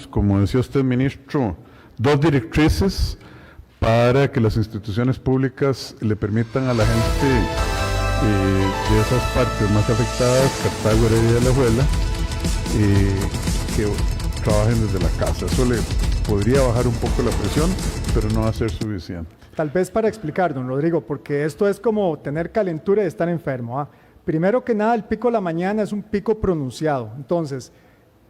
Como decía usted, ministro, dos directrices para que las instituciones públicas le permitan a la gente de esas partes más afectadas, Cartago, Heredia y Alajuela, que trabajen desde la casa. Eso le podría bajar un poco la presión, pero no va a ser suficiente. Tal vez para explicar, don Rodrigo, porque esto es como tener calentura y estar enfermo, ¿ah? Primero que nada, el pico de la mañana es un pico pronunciado. Entonces,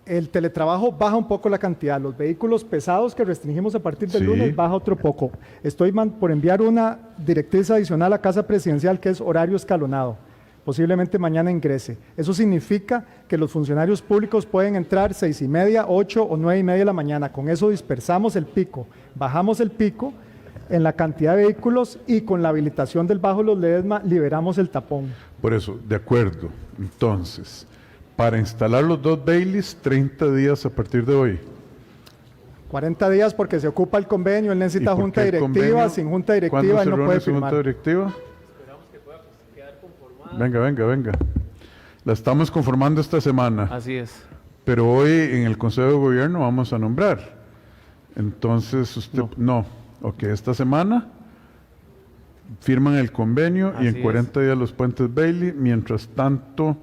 el teletrabajo baja un poco la cantidad. Los vehículos pesados que restringimos a partir del lunes baja otro poco. Estoy por enviar una directriz adicional a Casa Presidencial que es horario escalonado. Posiblemente mañana ingrese. Eso significa que los funcionarios públicos pueden entrar 6:30, 8 o 9:30 de la mañana. Con eso dispersamos el pico, bajamos el pico en la cantidad de vehículos y con la habilitación del Bajo Los Ledesma liberamos el tapón. Por eso, de acuerdo. Entonces, para instalar los dos Baileys, 30 días a partir de hoy. 40 días porque se ocupa el convenio, él necesita junta directiva, sin junta directiva él no puede firmar. Junta directiva? Esperamos que pueda quedar conformada. Venga. La estamos conformando esta semana. Así es. Pero hoy en el Consejo de Gobierno vamos a nombrar. Entonces usted... No. Ok, esta semana firman el convenio y en 40 días los puentes Bailey. Mientras tanto,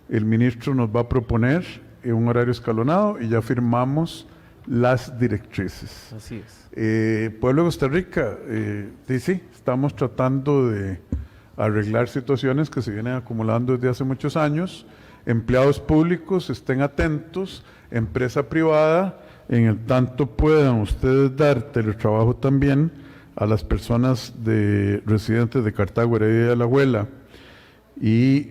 el ministro nos va a proponer un horario escalonado y ya firmamos las directrices. Así es. Pueblo de Costa Rica, sí, estamos tratando de arreglar situaciones que se vienen acumulando desde hace muchos años. Empleados públicos, estén atentos, empresa privada, en el tanto puedan ustedes dar teletrabajo también a las personas residentes de Cartago, Heredia y Alajuela. Y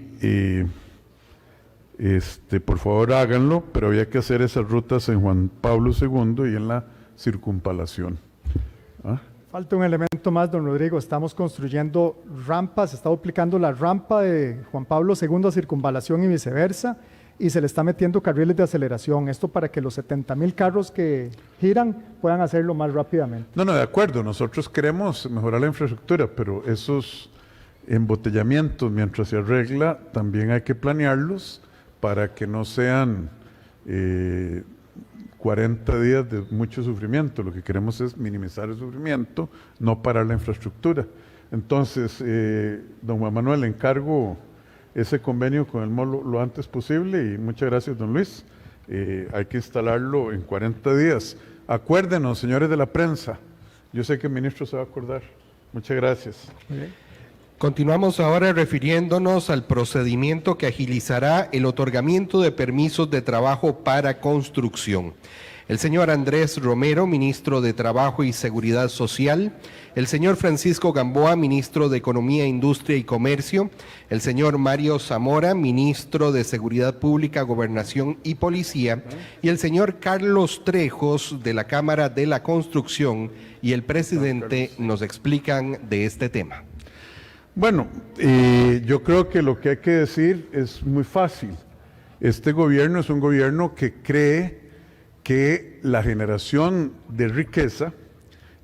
por favor háganlo, pero había que hacer esas rutas en Juan Pablo II y en la circunvalación. ¿Ah? Falta un elemento más, don Rodrigo. Estamos construyendo rampas, se está duplicando la rampa de Juan Pablo II a circunvalación y viceversa, y se le está metiendo carriles de aceleración. Esto para que los 70,000 carros que giran puedan hacerlo más rápidamente. No, de acuerdo. Nosotros queremos mejorar la infraestructura, pero esos embotellamientos, mientras se arregla, también hay que planearlos para que no sean 40 días de mucho sufrimiento. Lo que queremos es minimizar el sufrimiento, no parar la infraestructura. Entonces, don Juan Manuel, le encargo ese convenio con el MOL lo antes posible y muchas gracias, don Luis. Hay que instalarlo en 40 días. Acuérdenos, señores de la prensa. Yo sé que el ministro se va a acordar. Muchas gracias. Continuamos ahora refiriéndonos al procedimiento que agilizará el otorgamiento de permisos de trabajo para construcción. El señor Andrés Romero, ministro de Trabajo y Seguridad Social, el señor Francisco Gamboa, ministro de Economía, Industria y Comercio, el señor Mario Zamora, ministro de Seguridad Pública, Gobernación y Policía, y el señor Carlos Trejos, de la Cámara de la Construcción, y el presidente nos explican de este tema. Bueno, yo creo que lo que hay que decir es muy fácil. Este gobierno es un gobierno que cree que la generación de riqueza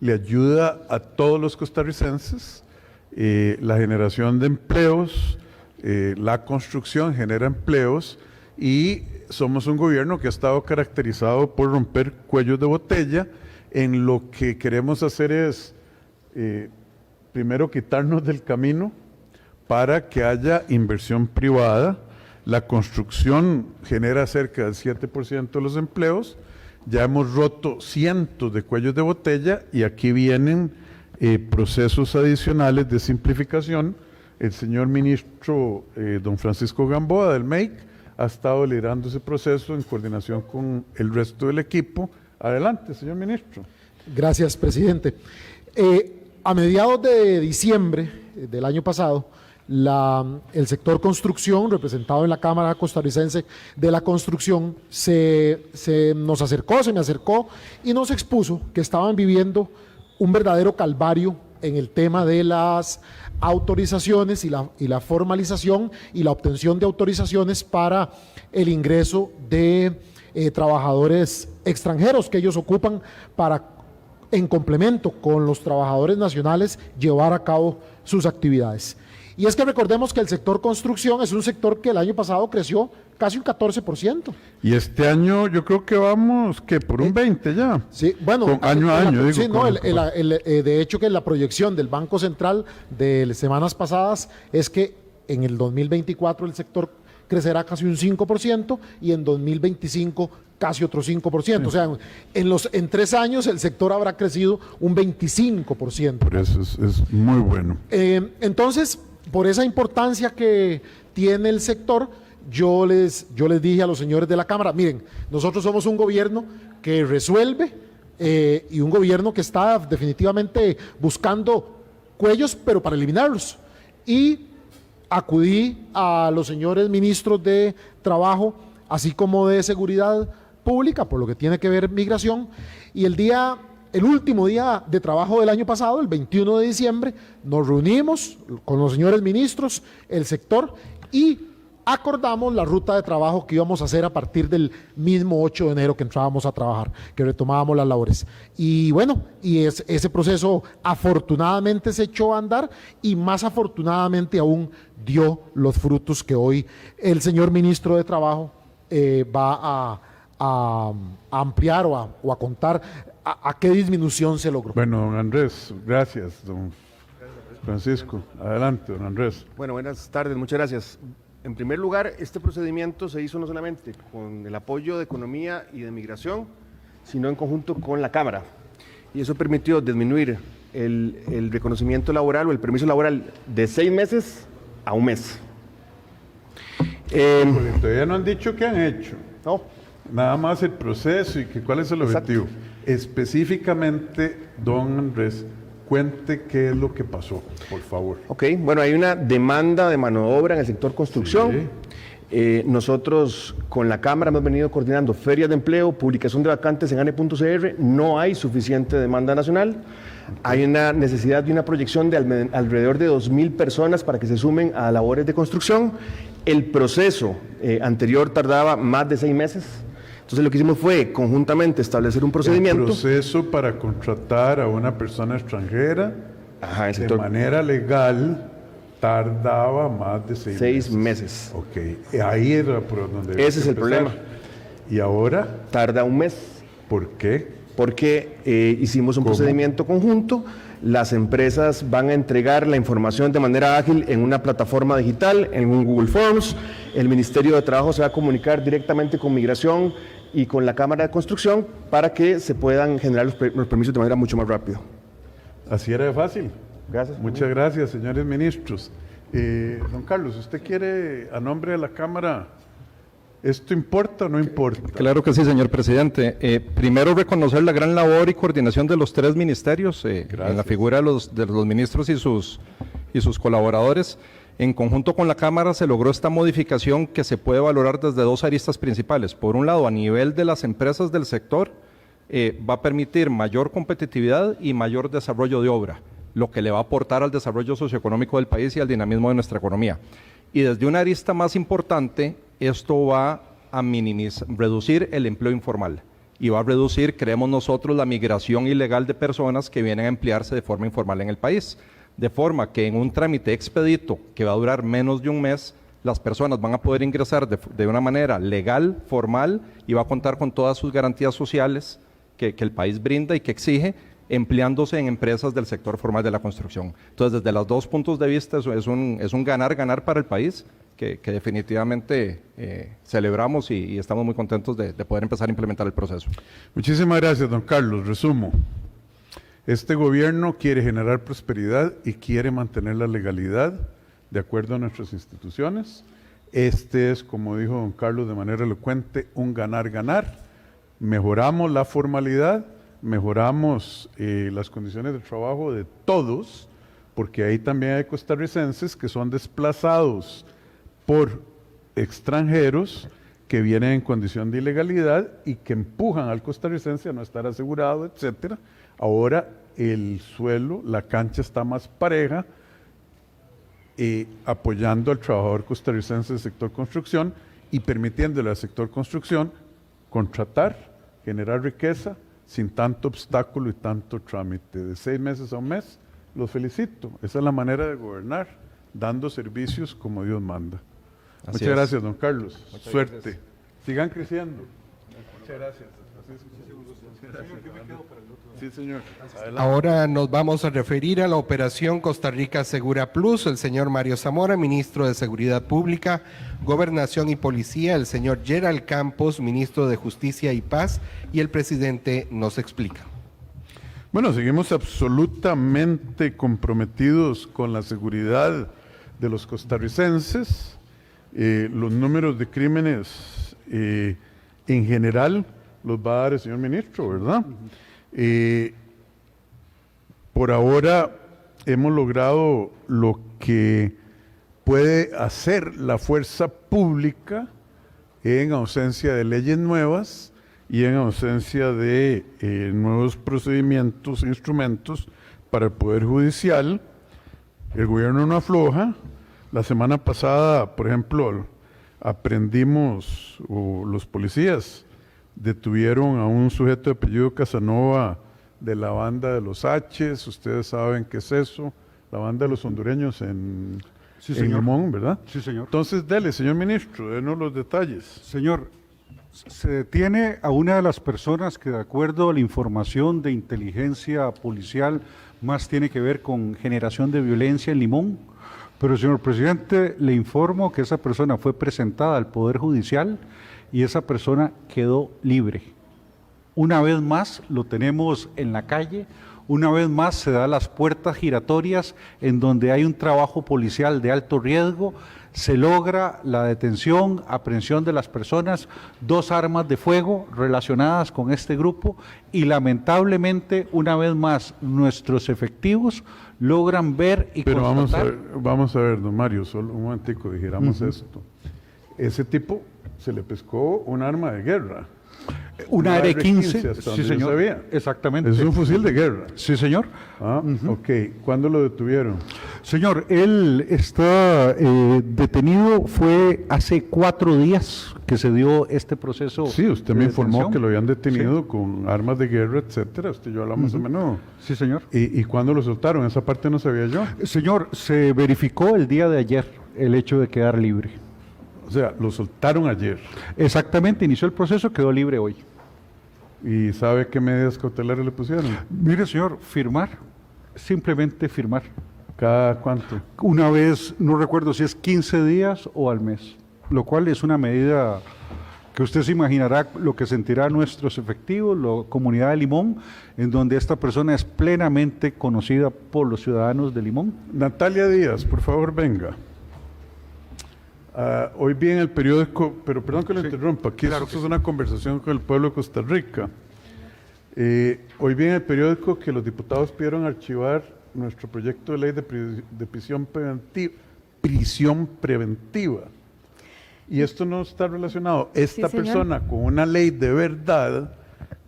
le ayuda a todos los costarricenses, la generación de empleos, la construcción genera empleos y somos un gobierno que ha estado caracterizado por romper cuellos de botella. En lo que queremos hacer es, primero, quitarnos del camino para que haya inversión privada. La construcción genera cerca del 7% de los empleos. Ya hemos roto cientos de cuellos de botella y aquí vienen procesos adicionales de simplificación. El señor ministro, don Francisco Gamboa, del MEIC, ha estado liderando ese proceso en coordinación con el resto del equipo. Adelante, señor ministro. Gracias, presidente. A mediados de diciembre del año pasado, el sector construcción, representado en la Cámara Costarricense de la Construcción, se me acercó y nos expuso que estaban viviendo un verdadero calvario en el tema de las autorizaciones y la formalización y la obtención de autorizaciones para el ingreso de trabajadores extranjeros que ellos ocupan para, en complemento con los trabajadores nacionales, llevar a cabo sus actividades. Y es que recordemos que el sector construcción es un sector que el año pasado creció casi un 14%. Y este año yo creo que vamos, que por un 20 ya. Sí, bueno, Con año a año, digo. sí, no, con- de hecho que la proyección del Banco Central de las semanas pasadas es que en el 2024 el sector crecerá casi un 5% y en 2025 casi otro 5%. O sea, en 3 años el sector habrá crecido un 25%. Por eso es muy bueno. Entonces, por esa importancia que tiene el sector, yo les dije a los señores de la Cámara, miren, nosotros somos un gobierno que resuelve y un gobierno que está definitivamente buscando cuellos, pero para eliminarlos. Y acudí a los señores ministros de Trabajo, así como de Seguridad Pública, por lo que tiene que ver migración, y el último día de trabajo del año pasado, el 21 de diciembre, nos reunimos con los señores ministros, el sector, y acordamos la ruta de trabajo que íbamos a hacer a partir del mismo 8 de enero que entrábamos a trabajar, que retomábamos las labores. Y bueno, ese proceso afortunadamente se echó a andar y más afortunadamente aún dio los frutos que hoy el señor ministro de Trabajo va a ampliar o a contar a qué disminución se logró. Bueno, don Andrés, gracias, don Francisco. Adelante, don Andrés. Bueno, buenas tardes, muchas gracias. En primer lugar, este procedimiento se hizo no solamente con el apoyo de Economía y de Migración, sino en conjunto con la Cámara. Y eso permitió disminuir el reconocimiento laboral o el permiso laboral de 6 meses a 1 mes. Porque todavía no han dicho qué han hecho. No, Nada más el proceso y que cuál es el Exacto. objetivo. Específicamente, don Andrés, cuente qué es lo que pasó, por favor. ok, bueno, hay una demanda de mano de obra en el sector construcción. Nosotros con la Cámara hemos venido coordinando ferias de empleo, publicación de vacantes en ANE.cr, no hay suficiente demanda nacional, hay una necesidad de una proyección de alrededor de 2.000 personas para que se sumen a labores de construcción. El proceso anterior tardaba más de 6 meses, entonces lo que hicimos fue conjuntamente establecer un procedimiento. El proceso para contratar a una persona extranjera Ajá, el de sector, manera legal tardaba más de 6 6 meses. Ok, ahí era por donde había Ese que es el empezar. problema. ¿Y ahora Tarda 1 mes. por qué? Porque hicimos un ¿Cómo? procedimiento conjunto, las empresas van a entregar la información de manera ágil en una plataforma digital, en un Google Forms, el Ministerio de Trabajo se va a comunicar directamente con Migración y con la Cámara de Construcción para que se puedan generar los permisos de manera mucho más rápido. Así era de fácil. Gracias. Muchas gracias, señores ministros. Don Carlos, ¿usted quiere, a nombre de la Cámara, esto importa o no importa? Claro que sí, señor presidente. Primero, reconocer la gran labor y coordinación de los 3 ministerios, en la figura de los ministros y sus colaboradores. En conjunto con la Cámara se logró esta modificación que se puede valorar desde 2 aristas principales. Por un lado, a nivel de las empresas del sector, va a permitir mayor competitividad y mayor desarrollo de obra, lo que le va a aportar al desarrollo socioeconómico del país y al dinamismo de nuestra economía. Y desde una arista más importante, esto va a reducir el empleo informal y va a reducir, creemos nosotros, la migración ilegal de personas que vienen a emplearse de forma informal en el país. De forma que en un trámite expedito que va a durar menos de 1 mes, las personas van a poder ingresar de una manera legal, formal, y va a contar con todas sus garantías sociales que el país brinda y que exige, empleándose en empresas del sector formal de la construcción. Entonces, desde los 2 puntos de vista, eso es un ganar-ganar para el país, que definitivamente celebramos y estamos muy contentos de poder empezar a implementar el proceso. Muchísimas gracias, don Carlos. Resumo. Este gobierno quiere generar prosperidad y quiere mantener la legalidad de acuerdo a nuestras instituciones. Este es, como dijo don Carlos de manera elocuente, un ganar-ganar. Mejoramos la formalidad, mejoramos las condiciones de trabajo de todos, porque ahí también hay costarricenses que son desplazados por extranjeros que vienen en condición de ilegalidad y que empujan al costarricense a no estar asegurado, etcétera. Ahora el suelo, la cancha está más pareja, apoyando al trabajador costarricense del sector construcción y permitiéndole al sector construcción contratar, generar riqueza sin tanto obstáculo y tanto trámite. De 6 meses a 1 mes, los felicito. Esa es la manera de gobernar. dando servicios como Dios manda. Así Muchas es. gracias, don Carlos. Suerte. Sigan creciendo. Muchas gracias. Sí, señor. Adelante. Ahora nos vamos a referir a la operación Costa Rica Segura Plus. El señor Mario Zamora, ministro de Seguridad Pública, Gobernación y Policía, el señor Gerald Campos, ministro de Justicia y Paz, y el presidente nos explica. Bueno, seguimos absolutamente comprometidos con la seguridad de los costarricenses. Los números de crímenes en general los va a dar el señor ministro, ¿verdad? Por ahora hemos logrado lo que puede hacer la fuerza pública en ausencia de leyes nuevas y en ausencia de nuevos procedimientos e instrumentos para el Poder Judicial. El gobierno no afloja. La semana pasada, por ejemplo, aprendimos, o los policías detuvieron a un sujeto de apellido Casanova de la banda de los H's. Ustedes saben qué es eso, la banda de los hondureños en Limón, ¿verdad? Sí, señor. Entonces, dele, señor ministro, denos los detalles. Señor, se detiene a una de las personas que, de acuerdo a la información de inteligencia policial, más tiene que ver con generación de violencia en Limón. Pero, señor presidente, le informo que esa persona fue presentada al Poder Judicial y esa persona quedó libre. Una vez más lo tenemos en la calle, una vez más se da las puertas giratorias en donde hay un trabajo policial de alto riesgo, se logra la detención, aprehensión de las personas, 2 armas de fuego relacionadas con este grupo y lamentablemente una vez más nuestros efectivos logran ver y Pero constatar. vamos a ver, don Mario, solo un momentico, dijéramos esto. Ese tipo se le pescó un arma de guerra. Una AR-15, AR-15, hasta sí donde yo señor, sabía. exactamente. Es un fusil de guerra. Sí señor. Ah, ok. ¿Cuándo lo detuvieron? Señor, él está detenido, fue hace 4 días que se dio este proceso. Sí, usted me de informó detención. que lo habían detenido Sí. con armas de guerra, etcétera. Usted y yo hablamos a menudo. Sí, señor. ¿Y cuándo lo soltaron? Esa parte no sabía yo. Señor, se verificó el día de ayer el hecho de quedar libre. O sea, lo soltaron ayer. Exactamente, inició el proceso, quedó libre hoy. ¿Y sabe qué medidas cautelares le pusieron? Mire, señor, firmar, simplemente firmar. ¿Cada cuánto? Una vez, no recuerdo si es 15 días o al mes, lo cual es una medida que usted se imaginará lo que sentirá nuestros efectivos, la comunidad de Limón, en donde esta persona es plenamente conocida por los ciudadanos de Limón. Natalia Díaz, por favor, venga. Hoy vi en el periódico, pero perdón que lo interrumpa, aquí claro esto es una conversación con el pueblo de Costa Rica. Hoy vi en el periódico que los diputados pidieron archivar nuestro proyecto de ley de prisión preventiva. Y esto no está relacionado. Esta señor. persona con una ley de verdad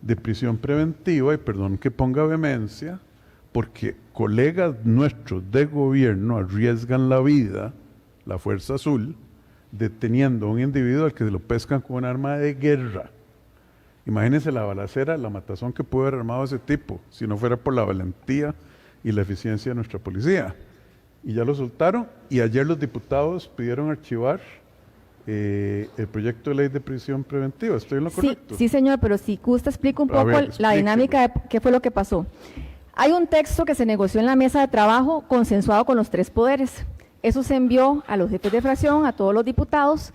de prisión preventiva, y perdón que ponga vehemencia, porque colegas nuestros de gobierno arriesgan la vida, la Fuerza Azul, deteniendo a un individuo al que se lo pescan con un arma de guerra. Imagínense la balacera, la matazón que pudo haber armado ese tipo, si no fuera por la valentía y la eficiencia de nuestra policía. Y ya lo soltaron, y ayer los diputados pidieron archivar el proyecto de ley de prisión preventiva. ¿Estoy en lo correcto? Sí, señor, pero si gusta explico un A poco ver, la explíqueme. dinámica de qué fue lo que pasó. Hay un texto que se negoció en la mesa de trabajo consensuado con los 3 poderes. Eso se envió a los jefes de fracción, a todos los diputados,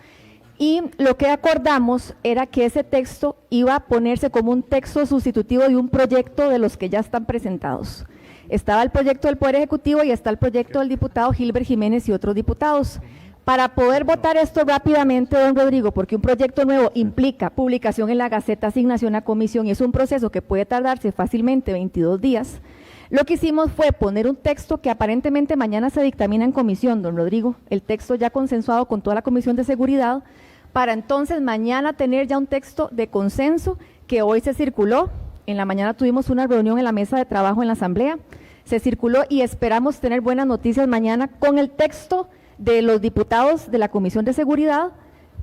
y lo que acordamos era que ese texto iba a ponerse como un texto sustitutivo de un proyecto de los que ya están presentados. Estaba el proyecto del Poder Ejecutivo y está el proyecto del diputado Gilbert Jiménez y otros diputados. Para poder votar esto rápidamente, don Rodrigo, porque un proyecto nuevo implica publicación en la Gaceta, asignación a comisión, y es un proceso que puede tardarse fácilmente 22 días, lo que hicimos fue poner un texto que aparentemente mañana se dictamina en comisión, don Rodrigo, el texto ya consensuado con toda la Comisión de Seguridad, para entonces mañana tener ya un texto de consenso que hoy se circuló. En la mañana tuvimos una reunión en la mesa de trabajo en la Asamblea, se circuló y esperamos tener buenas noticias mañana con el texto de los diputados de la Comisión de Seguridad,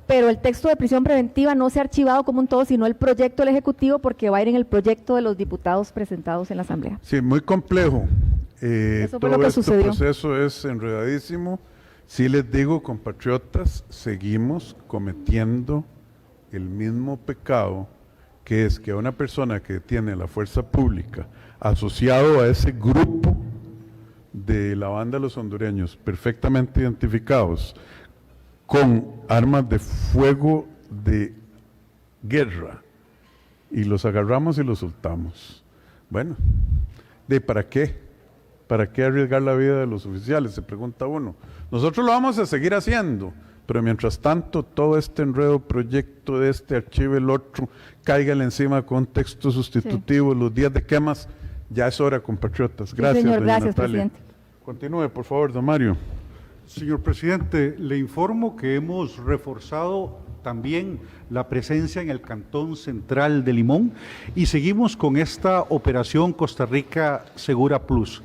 pero el texto de prisión preventiva no se ha archivado como un todo, sino el proyecto del Ejecutivo, porque va a ir en el proyecto de los diputados presentados en la Asamblea. Sí, muy complejo. Eso fue lo Todo que este sucedió. proceso es enredadísimo. Sí les digo, compatriotas, seguimos cometiendo el mismo pecado, que es que a una persona que tiene la fuerza pública asociado a ese grupo de la banda de los hondureños perfectamente identificados con armas de fuego de guerra y los agarramos y los soltamos. Bueno, ¿para qué? ¿Para qué arriesgar la vida de los oficiales? Se pregunta uno. Nosotros lo vamos a seguir haciendo, pero mientras tanto todo este enredo, proyecto de este archivo, el otro, cáigale encima con texto sustitutivo, los días de quemas, ya es hora, compatriotas. Gracias, señor, doña gracias, Natalia. presidente. Continúe, por favor, don Mario. Señor presidente, le informo que hemos reforzado también la presencia en el Cantón Central de Limón y seguimos con esta operación Costa Rica Segura Plus.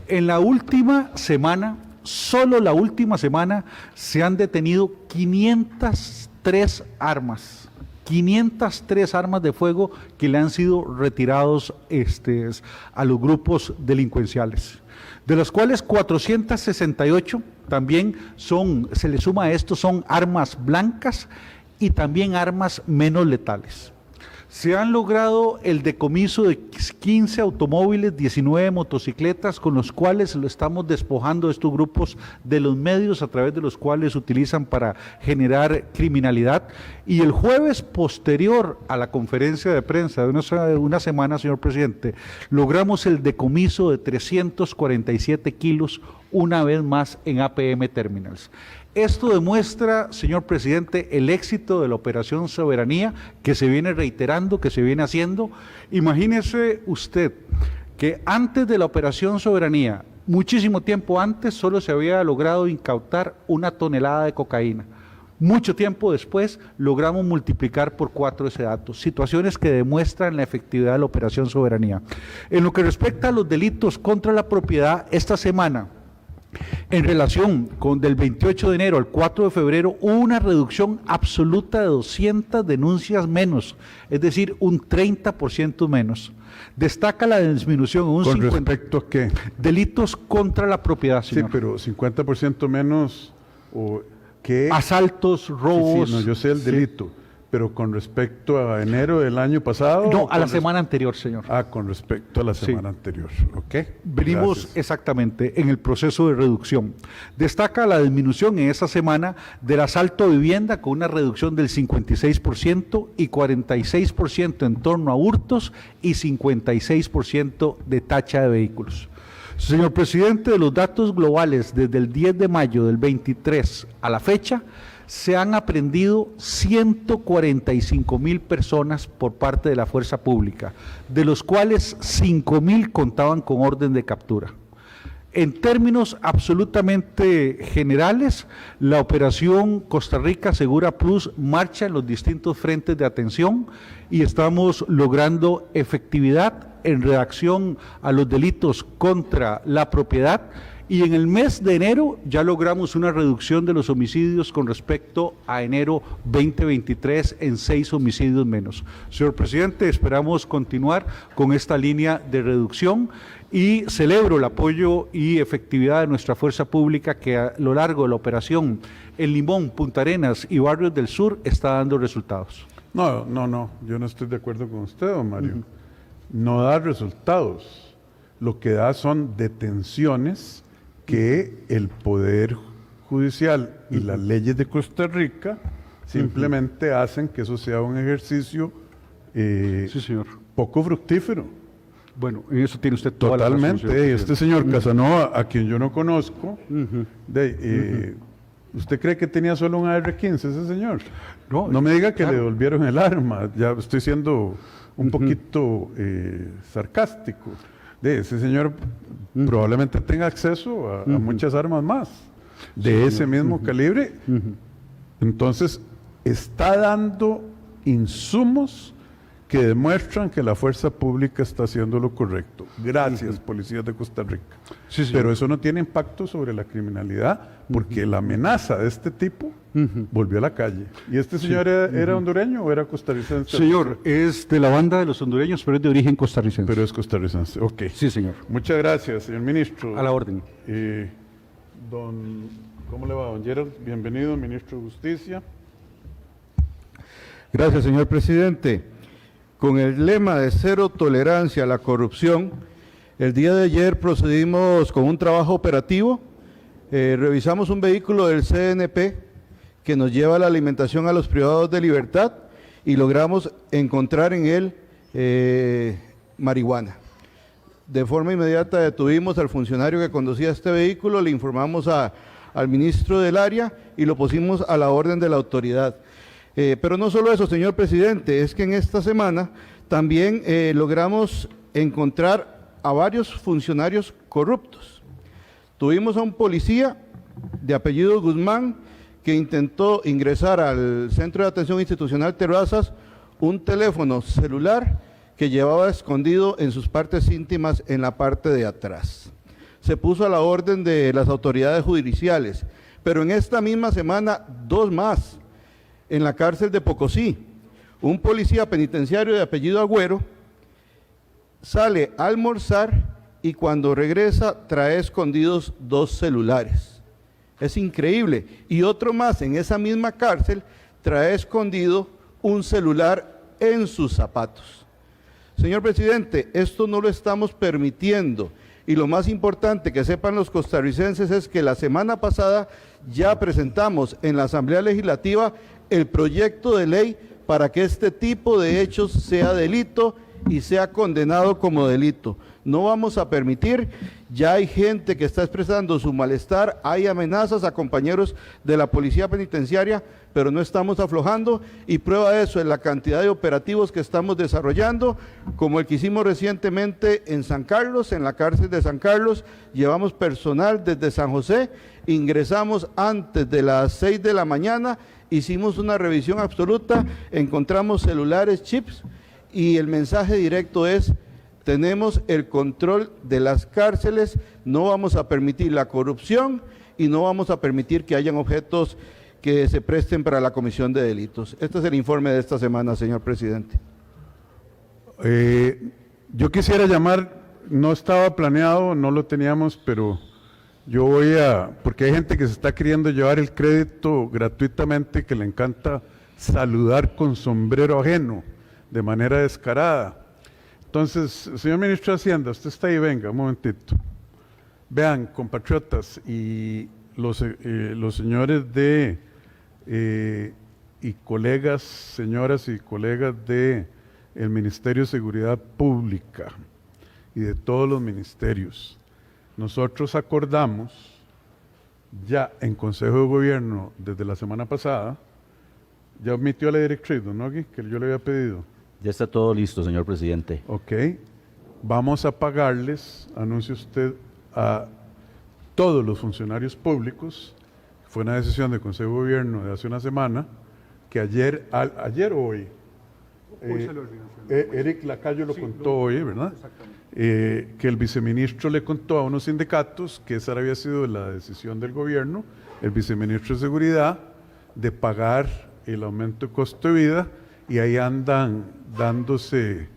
En la última semana, solo la última semana, se han detenido 503 armas. 503 armas de fuego que le han sido retirados a los grupos delincuenciales, de las cuales 468 también se le suma a esto, son armas blancas y también armas menos letales. Se han logrado el decomiso de 15 automóviles, 19 motocicletas, con los cuales lo estamos despojando a estos grupos de los medios a través de los cuales utilizan para generar criminalidad. Y el jueves posterior a la conferencia de prensa de una semana, señor presidente, logramos el decomiso de 347 kilos, una vez más en APM Terminals. Esto demuestra, señor presidente, el éxito de la Operación Soberanía que se viene reiterando, que se viene haciendo. Imagínese usted que antes de la Operación Soberanía, muchísimo tiempo antes, solo se había logrado incautar 1 tonelada de cocaína. Mucho tiempo después logramos multiplicar por 4 ese dato, situaciones que demuestran la efectividad de la Operación Soberanía. En lo que respecta a los delitos contra la propiedad, esta semana, en relación con del 28 de enero al 4 de febrero, hubo una reducción absoluta de 200 denuncias menos, es decir, un 30% menos. Destaca la disminución en un ¿Con respecto a qué? Delitos contra la propiedad, señor. Sí, pero 50% menos, o ¿qué? Asaltos, robos. Sí, no, yo sé el delito, pero con respecto a enero del año pasado. No, a la semana anterior, señor. Con respecto a la semana anterior, ok. Venimos Gracias. exactamente en el proceso de reducción. Destaca la disminución en esa semana del asalto a vivienda con una reducción del 56% y 46% en torno a hurtos y 56% de tacha de vehículos. Señor presidente, de los datos globales desde el 10 de mayo del 23 a la fecha, se han aprehendido 145,000 personas por parte de la fuerza pública, de los cuales 5,000 contaban con orden de captura. En términos absolutamente generales, la operación Costa Rica Segura Plus marcha en los distintos frentes de atención y estamos logrando efectividad en reacción a los delitos contra la propiedad. Y en el mes de enero ya logramos una reducción de los homicidios con respecto a enero 2023 en 6 homicidios menos. Señor presidente, esperamos continuar con esta línea de reducción y celebro el apoyo y efectividad de nuestra fuerza pública que a lo largo de la operación en Limón, Punta Arenas y Barrios del Sur está dando resultados. No, yo no estoy de acuerdo con usted, don Mario. No da resultados. Lo que da son detenciones que el Poder Judicial y las leyes de Costa Rica simplemente hacen que eso sea un ejercicio Sí, señor. poco fructífero. Bueno, en eso tiene usted toda Totalmente. la razón, señor Este señor Casanova, a quien yo no conozco, ¿usted cree que tenía solo un AR-15 ese señor? No me diga que le devolvieron el arma, ya estoy siendo un poquito sarcástico. Ese señor probablemente tenga acceso a muchas armas más de ese mismo calibre. Entonces, está dando insumos que demuestran que la fuerza pública está haciendo lo correcto. Gracias, policías de Costa Rica. Sí, pero eso no tiene impacto sobre la criminalidad, porque la amenaza de este tipo volvió a la calle. ¿Y este señor era hondureño o era costarricense? Señor, es de la banda de los hondureños, pero es de origen costarricense. Pero es costarricense, ok. Sí, señor. Muchas gracias, señor ministro. A la orden. Don ¿Cómo le va, don Gerald? Bienvenido, ministro de Justicia. Gracias, señor presidente. Con el lema de cero tolerancia a la corrupción, el día de ayer procedimos con un trabajo operativo. Revisamos un vehículo del CNP que nos lleva la alimentación a los privados de libertad y logramos encontrar en él marihuana. De forma inmediata detuvimos al funcionario que conducía este vehículo, le informamos al ministro del área y lo pusimos a la orden de la autoridad. Pero no solo eso, señor presidente, es que en esta semana también logramos encontrar a varios funcionarios corruptos. Tuvimos a un policía de apellido Guzmán que intentó ingresar al Centro de Atención Institucional Terrazas un teléfono celular que llevaba escondido en sus partes íntimas en la parte de atrás. Se puso a la orden de las autoridades judiciales, pero en esta misma semana 2 más. En la cárcel de Pocosí, un policía penitenciario de apellido Agüero sale a almorzar y cuando regresa trae escondidos 2 celulares. Es increíble. Y otro más en esa misma cárcel trae escondido un celular en sus zapatos. Señor presidente, esto no lo estamos permitiendo. Y lo más importante que sepan los costarricenses es que la semana pasada ya presentamos en la Asamblea Legislativa el proyecto de ley para que este tipo de hechos sea delito y sea condenado como delito. No vamos a permitir, ya hay gente que está expresando su malestar, hay amenazas a compañeros de la policía penitenciaria, pero no estamos aflojando y prueba de eso es la cantidad de operativos que estamos desarrollando, como el que hicimos recientemente en San Carlos, en la cárcel de San Carlos, llevamos personal desde San José, ingresamos antes de las 6 de la mañana, hicimos una revisión absoluta, encontramos celulares, chips y el mensaje directo es: tenemos el control de las cárceles, no vamos a permitir la corrupción y no vamos a permitir que hayan objetos que se presten para la comisión de delitos. Este es el informe de esta semana, señor presidente. Yo quisiera llamar, no estaba planeado, no lo teníamos, pero yo voy porque hay gente que se está queriendo llevar el crédito gratuitamente, que le encanta saludar con sombrero ajeno, de manera descarada. Entonces, señor ministro de Hacienda, usted está ahí, venga, un momentito. Vean, compatriotas y los señores y colegas, señoras y colegas del Ministerio de Seguridad Pública y de todos los ministerios, nosotros acordamos ya en Consejo de Gobierno desde la semana pasada, ya omitió la directriz, don Nogui, que yo le había pedido. Ya está todo listo, señor presidente. Ok, vamos a pagarles, anuncie usted, a todos los funcionarios públicos. Fue una decisión del Consejo de Gobierno de hace una semana, que ayer o hoy, Eric Lacayo lo contó hoy, ¿verdad? Que el viceministro le contó a unos sindicatos que esa había sido la decisión del gobierno, el viceministro de Seguridad, de pagar el aumento de costo de vida, y ahí andan dándose,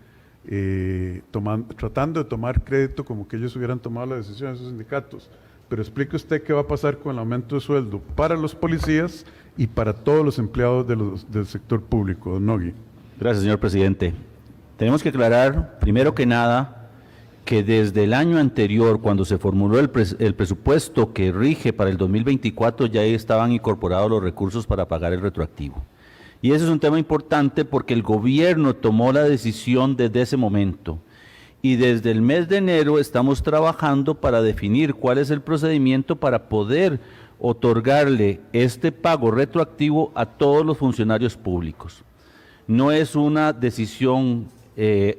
tratando de tomar crédito como que ellos hubieran tomado la decisión de esos sindicatos. Pero explique usted qué va a pasar con el aumento de sueldo para los policías y para todos los empleados del sector público, don Nogui. Gracias, señor presidente. Tenemos que aclarar, primero que nada, que desde el año anterior, cuando se formuló el presupuesto que rige para el 2024, ya estaban incorporados los recursos para pagar el retroactivo. Y ese es un tema importante porque el gobierno tomó la decisión desde ese momento. Y desde el mes de enero estamos trabajando para definir cuál es el procedimiento para poder otorgarle este pago retroactivo a todos los funcionarios públicos. No es una decisión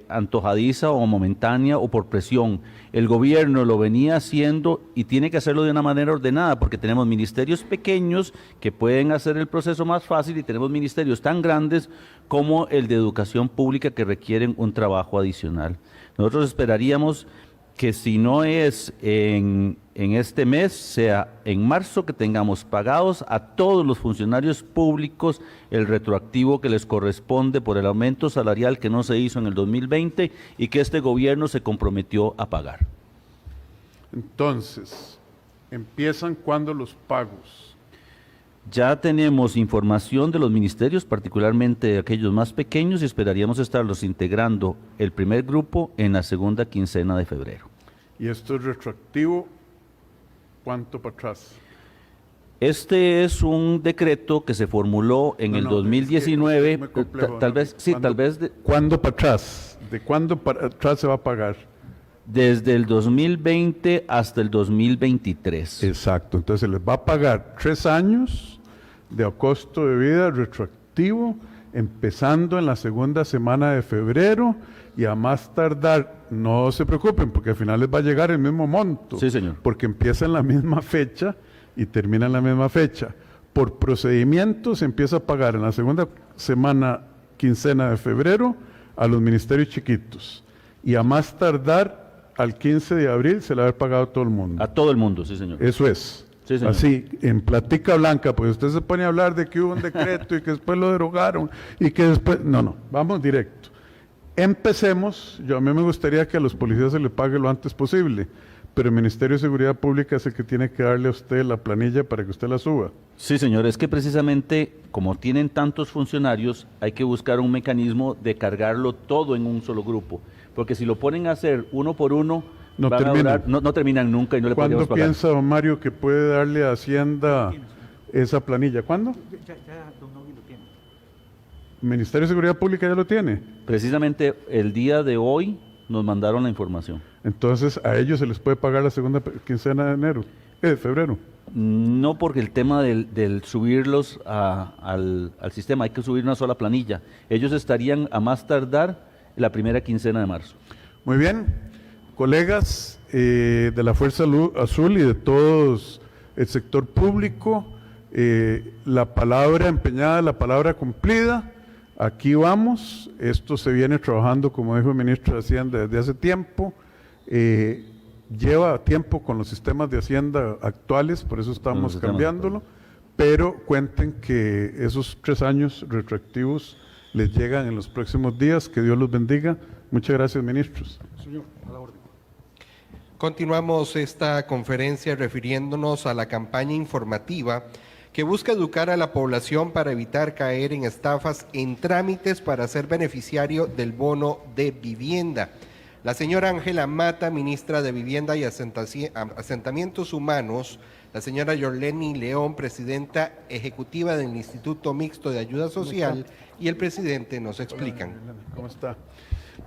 antojadiza o momentánea o por presión. El gobierno lo venía haciendo y tiene que hacerlo de una manera ordenada porque tenemos ministerios pequeños que pueden hacer el proceso más fácil y tenemos ministerios tan grandes como el de educación pública que requieren un trabajo adicional. Nosotros esperaríamos que si no es en este mes, sea en marzo que tengamos pagados a todos los funcionarios públicos el retroactivo que les corresponde por el aumento salarial que no se hizo en el 2020 y que este gobierno se comprometió a pagar. Entonces, empiezan cuando los pagos. Ya tenemos información de los ministerios, particularmente de aquellos más pequeños, y esperaríamos estarlos integrando el primer grupo en la segunda quincena de febrero. Y esto es retroactivo, ¿cuánto para atrás? Este es un decreto que se formuló en el 2019, es muy complejo, tal ¿no? vez, sí, tal vez ¿Cuándo para atrás? ¿De cuándo para atrás se va a pagar? desde el 2020 hasta el 2023. Exacto, entonces se les va a pagar 3 años de costo de vida retroactivo, empezando en la segunda semana de febrero, y a más tardar, no se preocupen, porque al final les va a llegar el mismo monto. Sí, señor. Porque empieza en la misma fecha y termina en la misma fecha. Por procedimiento se empieza a pagar en la segunda quincena de febrero a los ministerios chiquitos, y a más tardar al 15 de abril se le va a haber pagado a todo el mundo. A todo el mundo, sí, señor. Eso es. Sí, señor. Así, en platica blanca, pues usted se pone a hablar de que hubo un decreto y que después lo derogaron y que después... No, vamos directo. Empecemos, a mí me gustaría que a los policías se les pague lo antes posible, pero el Ministerio de Seguridad Pública es el que tiene que darle a usted la planilla para que usted la suba. Sí, señor, es que precisamente como tienen tantos funcionarios, hay que buscar un mecanismo de cargarlo todo en un solo grupo, porque si lo ponen a hacer uno por uno, No van a terminan. durar- no terminan nunca y no le ¿Cuándo podríamos pagar. piensa, don Mario, que puede darle a Hacienda esa planilla? ¿Cuándo? ¿El Ministerio de Seguridad Pública ya lo tiene? Precisamente el día de hoy nos mandaron la información. Entonces, a ellos se les puede pagar la segunda quincena de febrero. No, porque el tema del subirlos al sistema, hay que subir una sola planilla. Ellos estarían a más tardar la primera quincena de marzo. Muy bien, colegas de la Fuerza Azul y de todos el sector público, la palabra empeñada, la palabra cumplida, aquí vamos, esto se viene trabajando, como dijo el ministro de Hacienda, desde hace tiempo, lleva tiempo con los sistemas de Hacienda actuales, por eso estamos cambiándolo, pero cuenten que esos 3 años retroactivos les llegan en los próximos días, que Dios los bendiga. Muchas gracias, ministros. Continuamos esta conferencia refiriéndonos a la campaña informativa que busca educar a la población para evitar caer en estafas en trámites para ser beneficiario del bono de vivienda. La señora Ángela Mata, ministra de Vivienda y Asentamientos Humanos, la señora Yorleni León, presidenta ejecutiva del Instituto Mixto de Ayuda Social, y el presidente nos explican. ¿Cómo está?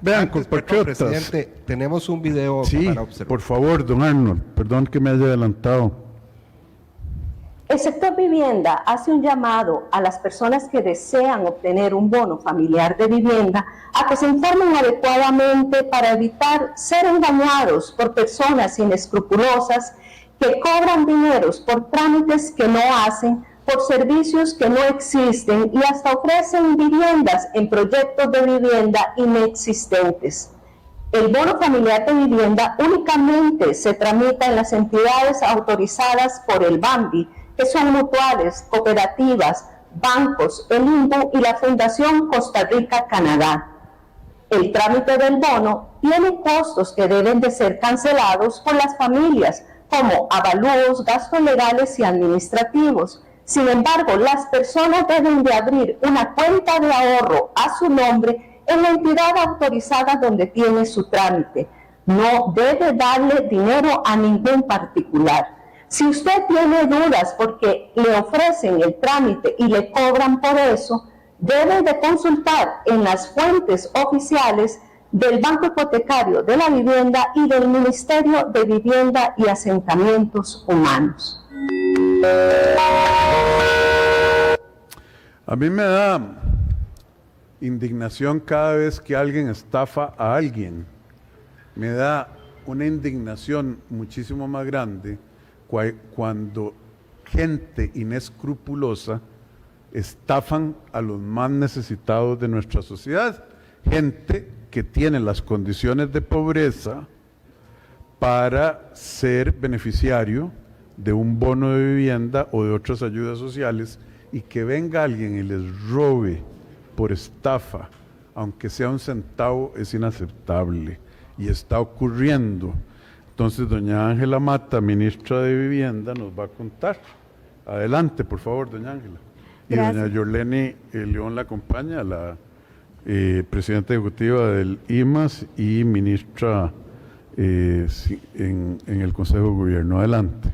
Vean, compatriotas. Presidente, tenemos un video Sí, para observar. por favor, don Arnold, perdón que me haya adelantado. El sector vivienda hace un llamado a las personas que desean obtener un bono familiar de vivienda a que se informen adecuadamente para evitar ser engañados por personas inescrupulosas que cobran dineros por trámites que no hacen, por servicios que no existen y hasta ofrecen viviendas en proyectos de vivienda inexistentes. El bono familiar de vivienda únicamente se tramita en las entidades autorizadas por el BAMBI, que son mutuales, cooperativas, bancos, el INBU y la Fundación Costa Rica-Canadá. El trámite del bono tiene costos que deben de ser cancelados por las familias, como avalúos, gastos legales y administrativos. Sin embargo, las personas deben de abrir una cuenta de ahorro a su nombre en la entidad autorizada donde tiene su trámite. No debe darle dinero a ningún particular. Si usted tiene dudas porque le ofrecen el trámite y le cobran por eso, debe de consultar en las fuentes oficiales del Banco Hipotecario de la Vivienda y del Ministerio de Vivienda y Asentamientos Humanos. A mí me da indignación cada vez que alguien estafa a alguien. Me da una indignación muchísimo más grande cuando gente inescrupulosa estafan a los más necesitados de nuestra sociedad. Gente que tiene las condiciones de pobreza para ser beneficiario de un bono de vivienda o de otras ayudas sociales, y que venga alguien y les robe por estafa, aunque sea un centavo, es inaceptable y está ocurriendo. Entonces, doña Ángela Mata, ministra de Vivienda, nos va a contar. Adelante, por favor, doña Ángela. Y Gracias. doña Yorleni León la acompaña, la presidenta ejecutiva del IMAS y ministra en el Consejo de Gobierno. Adelante.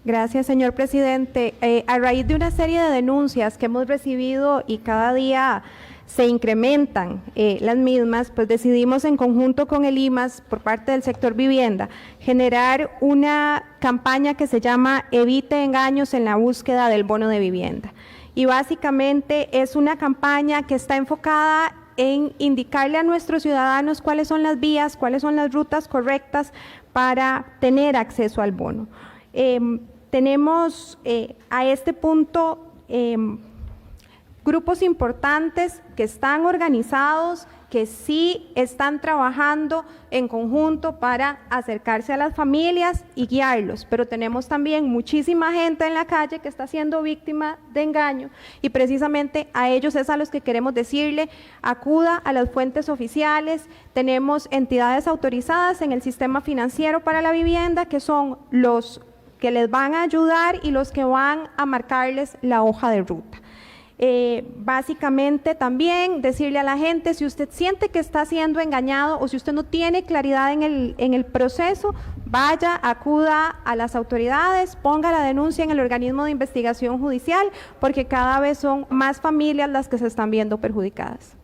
Gracias, señor presidente. A raíz de una serie de denuncias que hemos recibido y cada día se incrementan las mismas, pues decidimos en conjunto con el IMAS, por parte del sector vivienda, generar una campaña que se llama Evite engaños en la búsqueda del bono de vivienda. Y básicamente es una campaña que está enfocada en indicarle a nuestros ciudadanos cuáles son las vías, cuáles son las rutas correctas para tener acceso al bono. Tenemos a este punto grupos importantes que están organizados, que sí están trabajando en conjunto para acercarse a las familias y guiarlos, pero tenemos también muchísima gente en la calle que está siendo víctima de engaño y precisamente a ellos es a los que queremos decirle, acuda a las fuentes oficiales. Tenemos entidades autorizadas en el sistema financiero para la vivienda que son los que les van a ayudar y los que van a marcarles la hoja de ruta. Básicamente también decirle a la gente, si usted siente que está siendo engañado o si usted no tiene claridad en el proceso, vaya, acuda a las autoridades, ponga la denuncia en el organismo de investigación judicial, porque cada vez son más familias las que se están viendo perjudicadas.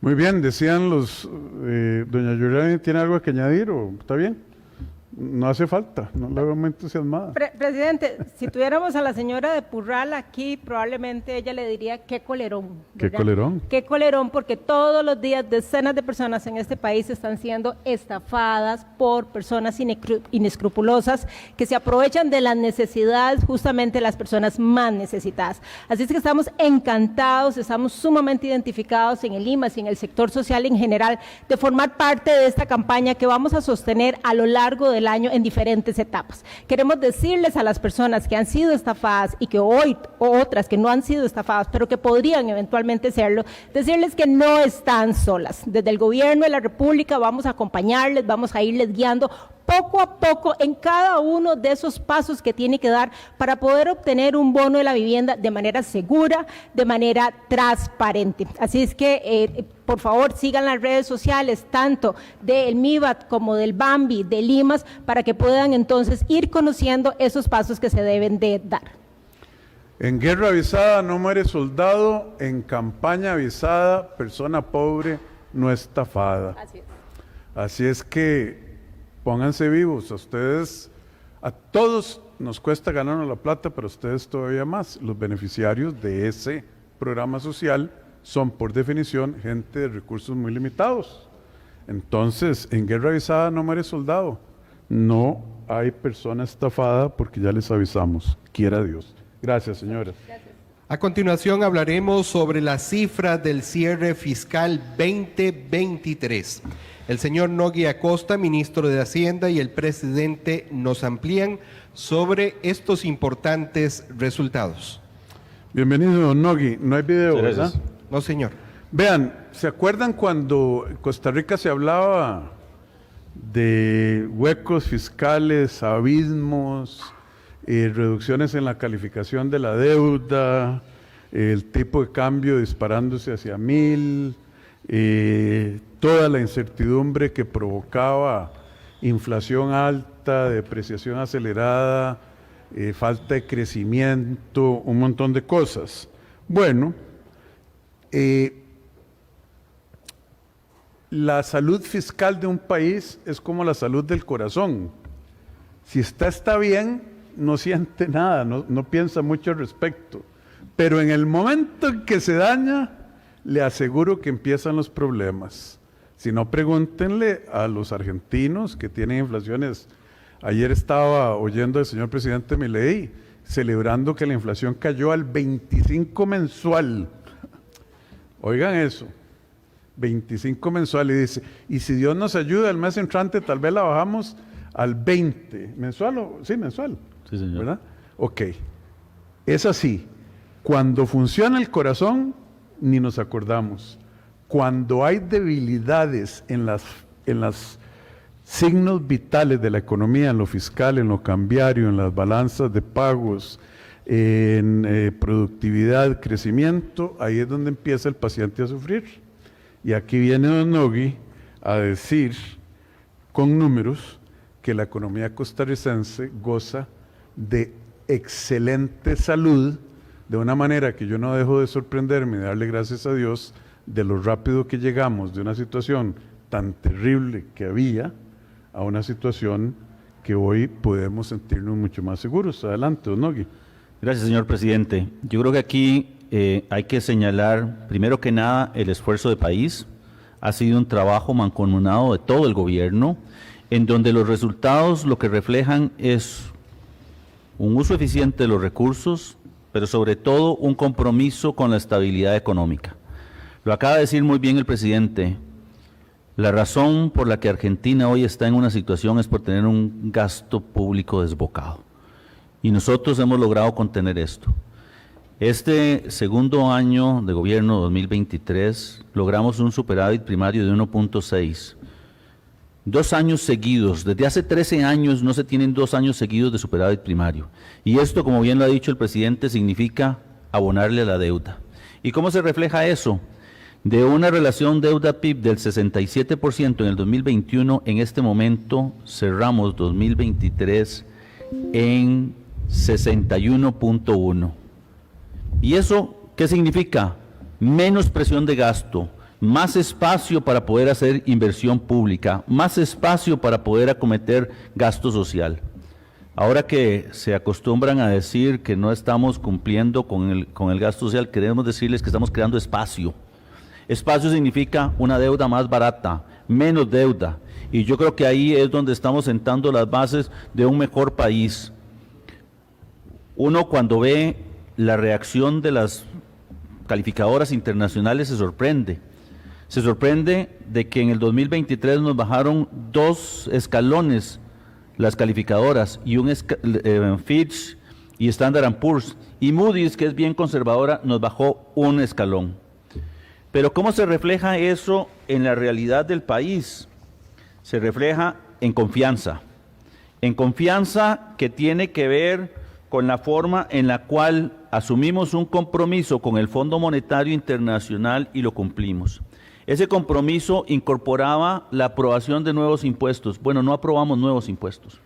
Muy bien, decían doña Yolanda, ¿tiene algo que añadir o está bien? No hace falta, no la veo muy entusiasmada. Presidente, si tuviéramos a la señora de Purral aquí, probablemente ella le diría qué colerón. ¿Verdad? ¿Qué colerón? Qué colerón, porque todos los días decenas de personas en este país están siendo estafadas por personas inescrupulosas que se aprovechan de las necesidades justamente de las personas más necesitadas. Así es que estamos encantados, estamos sumamente identificados en el IMAS y en el sector social en general de formar parte de esta campaña que vamos a sostener a lo largo del año en diferentes etapas. Queremos decirles a las personas que han sido estafadas y que hoy, o otras que no han sido estafadas, pero que podrían eventualmente serlo, decirles que no están solas. Desde el gobierno de la República vamos a acompañarles, vamos a irles guiando poco a poco en cada uno de esos pasos que tiene que dar para poder obtener un bono de la vivienda de manera segura, de manera transparente. Así es que, por favor, sigan las redes sociales, tanto del MIBAT como del BAMBI, del IMAS, para que puedan entonces ir conociendo esos pasos que se deben de dar. En guerra avisada no muere soldado, en campaña avisada, persona pobre no estafada. Así es. Así es que pónganse vivos, a todos nos cuesta ganarnos la plata, pero a ustedes todavía más. Los beneficiarios de ese programa social son por definición gente de recursos muy limitados. Entonces, en guerra avisada no muere soldado, no hay persona estafada porque ya les avisamos, quiera Dios. Gracias, señoras. Gracias. A continuación hablaremos sobre las cifras del cierre fiscal 2023. El señor Nogui Acosta, ministro de Hacienda, y el presidente nos amplían sobre estos importantes resultados. Bienvenido, don Nogui. No hay video, ¿verdad? No, señor. Vean, ¿se acuerdan cuando en Costa Rica se hablaba de huecos fiscales, abismos, reducciones en la calificación de la deuda, el tipo de cambio disparándose hacia 1000, toda la incertidumbre que provocaba inflación alta, depreciación acelerada, falta de crecimiento, un montón de cosas? Bueno, la salud fiscal de un país es como la salud del corazón. Si está bien, no siente nada, no piensa mucho al respecto. Pero en el momento en que se daña, le aseguro que empiezan los problemas. Si no, pregúntenle a los argentinos que tienen inflaciones. Ayer estaba oyendo al señor presidente Milei celebrando que la inflación cayó al 25 mensual. Oigan eso, 25 mensual, y dice, y si Dios nos ayuda el mes entrante, tal vez la bajamos al 20. ¿Mensual? Sí, mensual. Sí, señor. ¿Verdad? Ok, es así. Cuando funciona el corazón, ni nos acordamos. Cuando hay debilidades en las signos vitales de la economía, en lo fiscal, en lo cambiario, en las balanzas de pagos, en productividad, crecimiento, ahí es donde empieza el paciente a sufrir. Y aquí viene don Nogui a decir con números que la economía costarricense goza de excelente salud, de una manera que yo no dejo de sorprenderme y darle gracias a Dios de lo rápido que llegamos de una situación tan terrible que había a una situación que hoy podemos sentirnos mucho más seguros. Adelante, don Nogui. Gracias, señor presidente. Yo creo que aquí hay que señalar, primero que nada, el esfuerzo de país. Ha sido un trabajo mancomunado de todo el gobierno, en donde los resultados lo que reflejan es un uso eficiente de los recursos, pero sobre todo un compromiso con la estabilidad económica. Lo acaba de decir muy bien el presidente. La razón por la que Argentina hoy está en una situación es por tener un gasto público desbocado. Y nosotros hemos logrado contener esto. Este segundo año de gobierno 2023 logramos un superávit primario de 1.6. 2 años seguidos, desde hace 13 años no se tienen 2 años seguidos de superávit primario. Y esto, como bien lo ha dicho el presidente, significa abonarle a la deuda. ¿Y cómo se refleja eso? De una relación deuda-PIB del 67% en el 2021, en este momento cerramos 2023 en 61.1. ¿Y eso qué significa? Menos presión de gasto, más espacio para poder hacer inversión pública, más espacio para poder acometer gasto social. Ahora que se acostumbran a decir que no estamos cumpliendo con el gasto social, queremos decirles que estamos creando espacio. Espacio significa una deuda más barata, menos deuda. Y yo creo que ahí es donde estamos sentando las bases de un mejor país. Uno cuando ve la reacción de las calificadoras internacionales se sorprende. Se sorprende de que en el 2023 nos bajaron 2 escalones las calificadoras, y Fitch y Standard & Poor's, y Moody's, que es bien conservadora, nos bajó 1 escalón. Pero ¿cómo se refleja eso en la realidad del país? Se refleja en confianza que tiene que ver con la forma en la cual asumimos un compromiso con el Fondo Monetario Internacional y lo cumplimos. Ese compromiso incorporaba la aprobación de nuevos impuestos. Bueno, no aprobamos nuevos impuestos.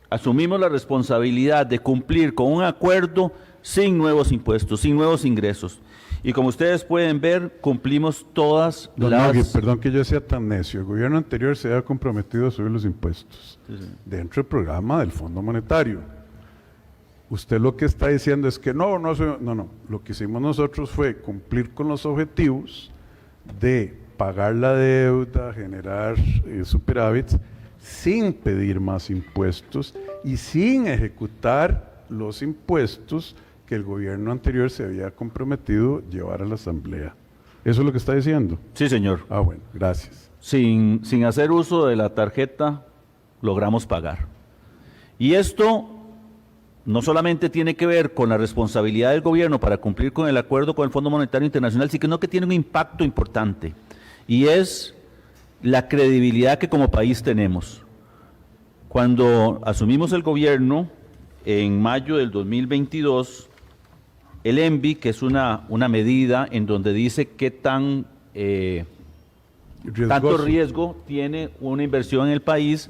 Asumimos la responsabilidad de cumplir con un acuerdo sin nuevos impuestos, sin nuevos ingresos. Y como ustedes pueden ver, cumplimos todas las... Nogui, perdón que yo sea tan necio. El gobierno anterior se había comprometido a subir los impuestos dentro del programa del Fondo Monetario. Usted lo que está diciendo es que no. Lo que hicimos nosotros fue cumplir con los objetivos de pagar la deuda, generar superávits, sin pedir más impuestos y sin ejecutar los impuestos que el gobierno anterior se había comprometido llevar a la Asamblea. ¿Eso es lo que está diciendo? Sí, señor. Ah, bueno, gracias. Sin hacer uso de la tarjeta, logramos pagar. Y esto no solamente tiene que ver con la responsabilidad del gobierno para cumplir con el acuerdo con el Fondo Monetario Internacional, sino que tiene un impacto importante, y es la credibilidad que como país tenemos. Cuando asumimos el gobierno, en mayo del 2022, el ENVI, que es una medida en donde dice qué tanto riesgo tiene una inversión en el país,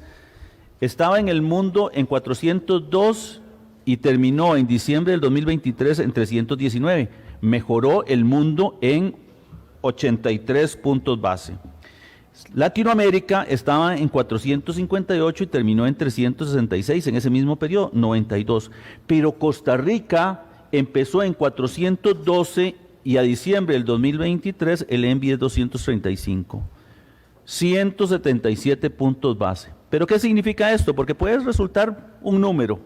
estaba en el mundo en 402 y terminó en diciembre del 2023 en 319. Mejoró el mundo en 83 puntos base. Latinoamérica estaba en 458 y terminó en 366 en ese mismo periodo, 92. Pero Costa Rica empezó en 412 y a diciembre del 2023 el ENVI es 235. 177 puntos base. ¿Pero qué significa esto? Porque puede resultar un número.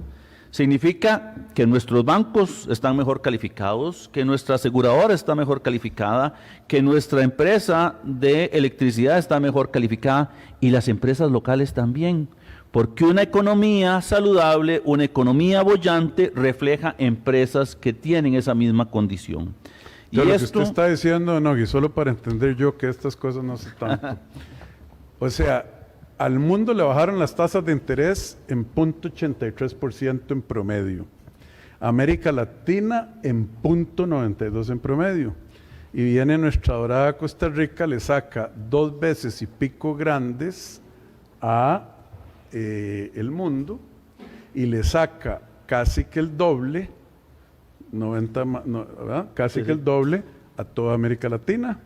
Significa que nuestros bancos están mejor calificados, que nuestra aseguradora está mejor calificada, que nuestra empresa de electricidad está mejor calificada y las empresas locales también. Porque una economía saludable, una economía boyante refleja empresas que tienen esa misma condición. Y lo que usted está diciendo, Nogui, solo para entender yo que estas cosas no se tanto. O sea, al mundo le bajaron las tasas de interés en 0.83% en promedio. América Latina en 0.92% en promedio. Y viene nuestra dorada Costa Rica, le saca 2 veces y pico grandes a el mundo y le saca casi que el doble, casi que el doble a toda América Latina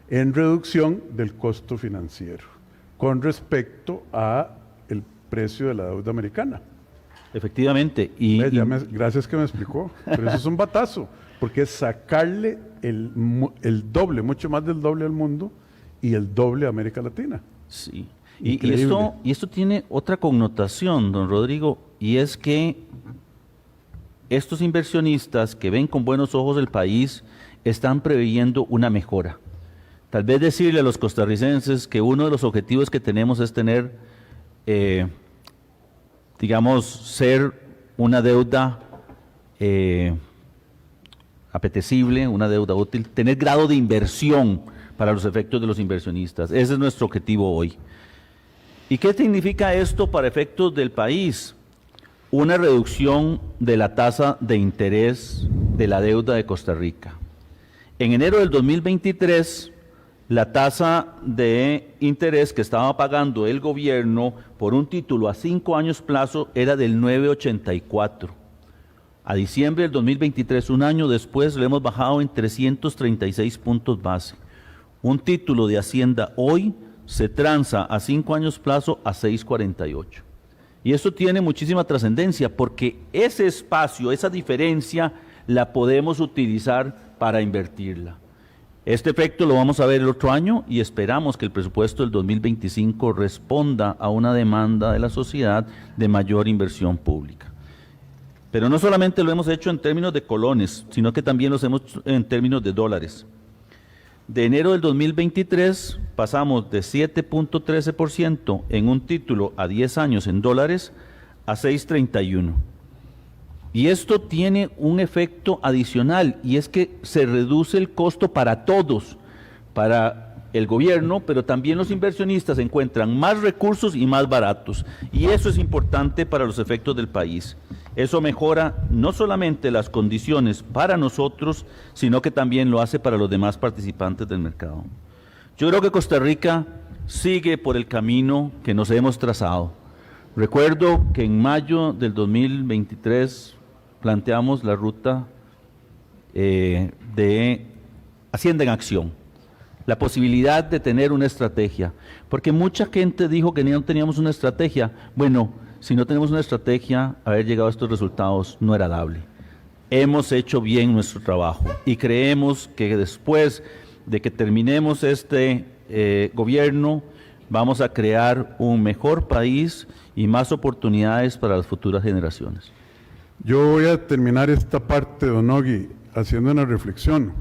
en reducción del costo financiero con respecto a el precio de la deuda americana. Efectivamente. Gracias que me explicó, pero eso es un batazo, porque es sacarle el doble, mucho más del doble al mundo y el doble a América Latina. Sí. Y esto tiene otra connotación, don Rodrigo, y es que estos inversionistas que ven con buenos ojos el país están preveyendo una mejora. Tal vez decirle a los costarricenses que uno de los objetivos que tenemos es tener, digamos, ser una deuda apetecible, una deuda útil, tener grado de inversión para los efectos de los inversionistas. Ese es nuestro objetivo hoy. ¿Y qué significa esto para efectos del país? Una reducción de la tasa de interés de la deuda de Costa Rica. En enero del 2023, la tasa de interés que estaba pagando el gobierno por un título a 5 años plazo era del 9.84. A diciembre del 2023, un año después, lo hemos bajado en 336 puntos base. Un título de Hacienda hoy se transa a 5 años plazo a 6.48. Y esto tiene muchísima trascendencia porque ese espacio, esa diferencia, la podemos utilizar para invertirla. Este efecto lo vamos a ver el otro año y esperamos que el presupuesto del 2025 responda a una demanda de la sociedad de mayor inversión pública. Pero no solamente lo hemos hecho en términos de colones, sino que también lo hemos hecho en términos de dólares. De enero del 2023 pasamos de 7.13% en un título a 10 años en dólares a 6.31%. Y esto tiene un efecto adicional y es que se reduce el costo para todos, para el gobierno, pero también los inversionistas encuentran más recursos y más baratos. Y eso es importante para los efectos del país. Eso mejora no solamente las condiciones para nosotros, sino que también lo hace para los demás participantes del mercado. Yo creo que Costa Rica sigue por el camino que nos hemos trazado. Recuerdo que en mayo del 2023 planteamos la ruta de Hacienda en Acción, la posibilidad de tener una estrategia, porque mucha gente dijo que no teníamos una estrategia. Bueno, si no tenemos una estrategia, haber llegado a estos resultados no era dable. Hemos hecho bien nuestro trabajo y creemos que después de que terminemos este gobierno, vamos a crear un mejor país y más oportunidades para las futuras generaciones. Yo voy a terminar esta parte, don Nogui, haciendo una reflexión.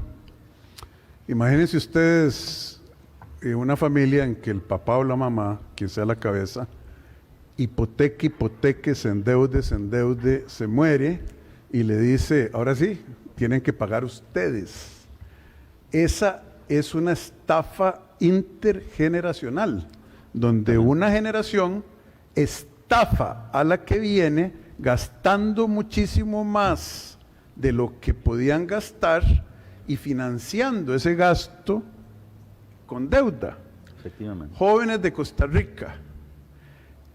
Imagínense ustedes una familia en que el papá o la mamá, quien sea la cabeza, hipoteque, se endeude, se muere y le dice, ahora sí, tienen que pagar ustedes. Esa es una estafa intergeneracional, donde una generación estafa a la que viene gastando muchísimo más de lo que podían gastar y financiando ese gasto con deuda. Efectivamente. Jóvenes de Costa Rica,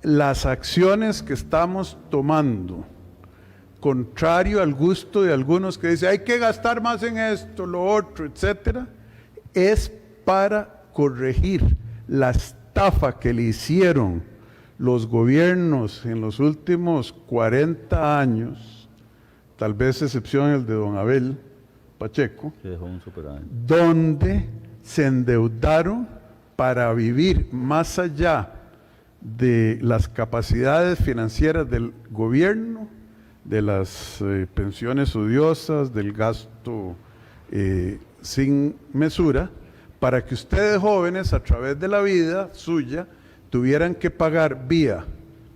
las acciones que estamos tomando, contrario al gusto de algunos que dicen hay que gastar más en esto, lo otro, etcétera, es para corregir la estafa que le hicieron los gobiernos en los últimos 40 años, tal vez excepción el de don Abel Pacheco, que dejó un superávit, donde se endeudaron para vivir más allá de las capacidades financieras del gobierno, de las pensiones odiosas, del gasto sin mesura, para que ustedes jóvenes a través de la vida suya tuvieran que pagar vía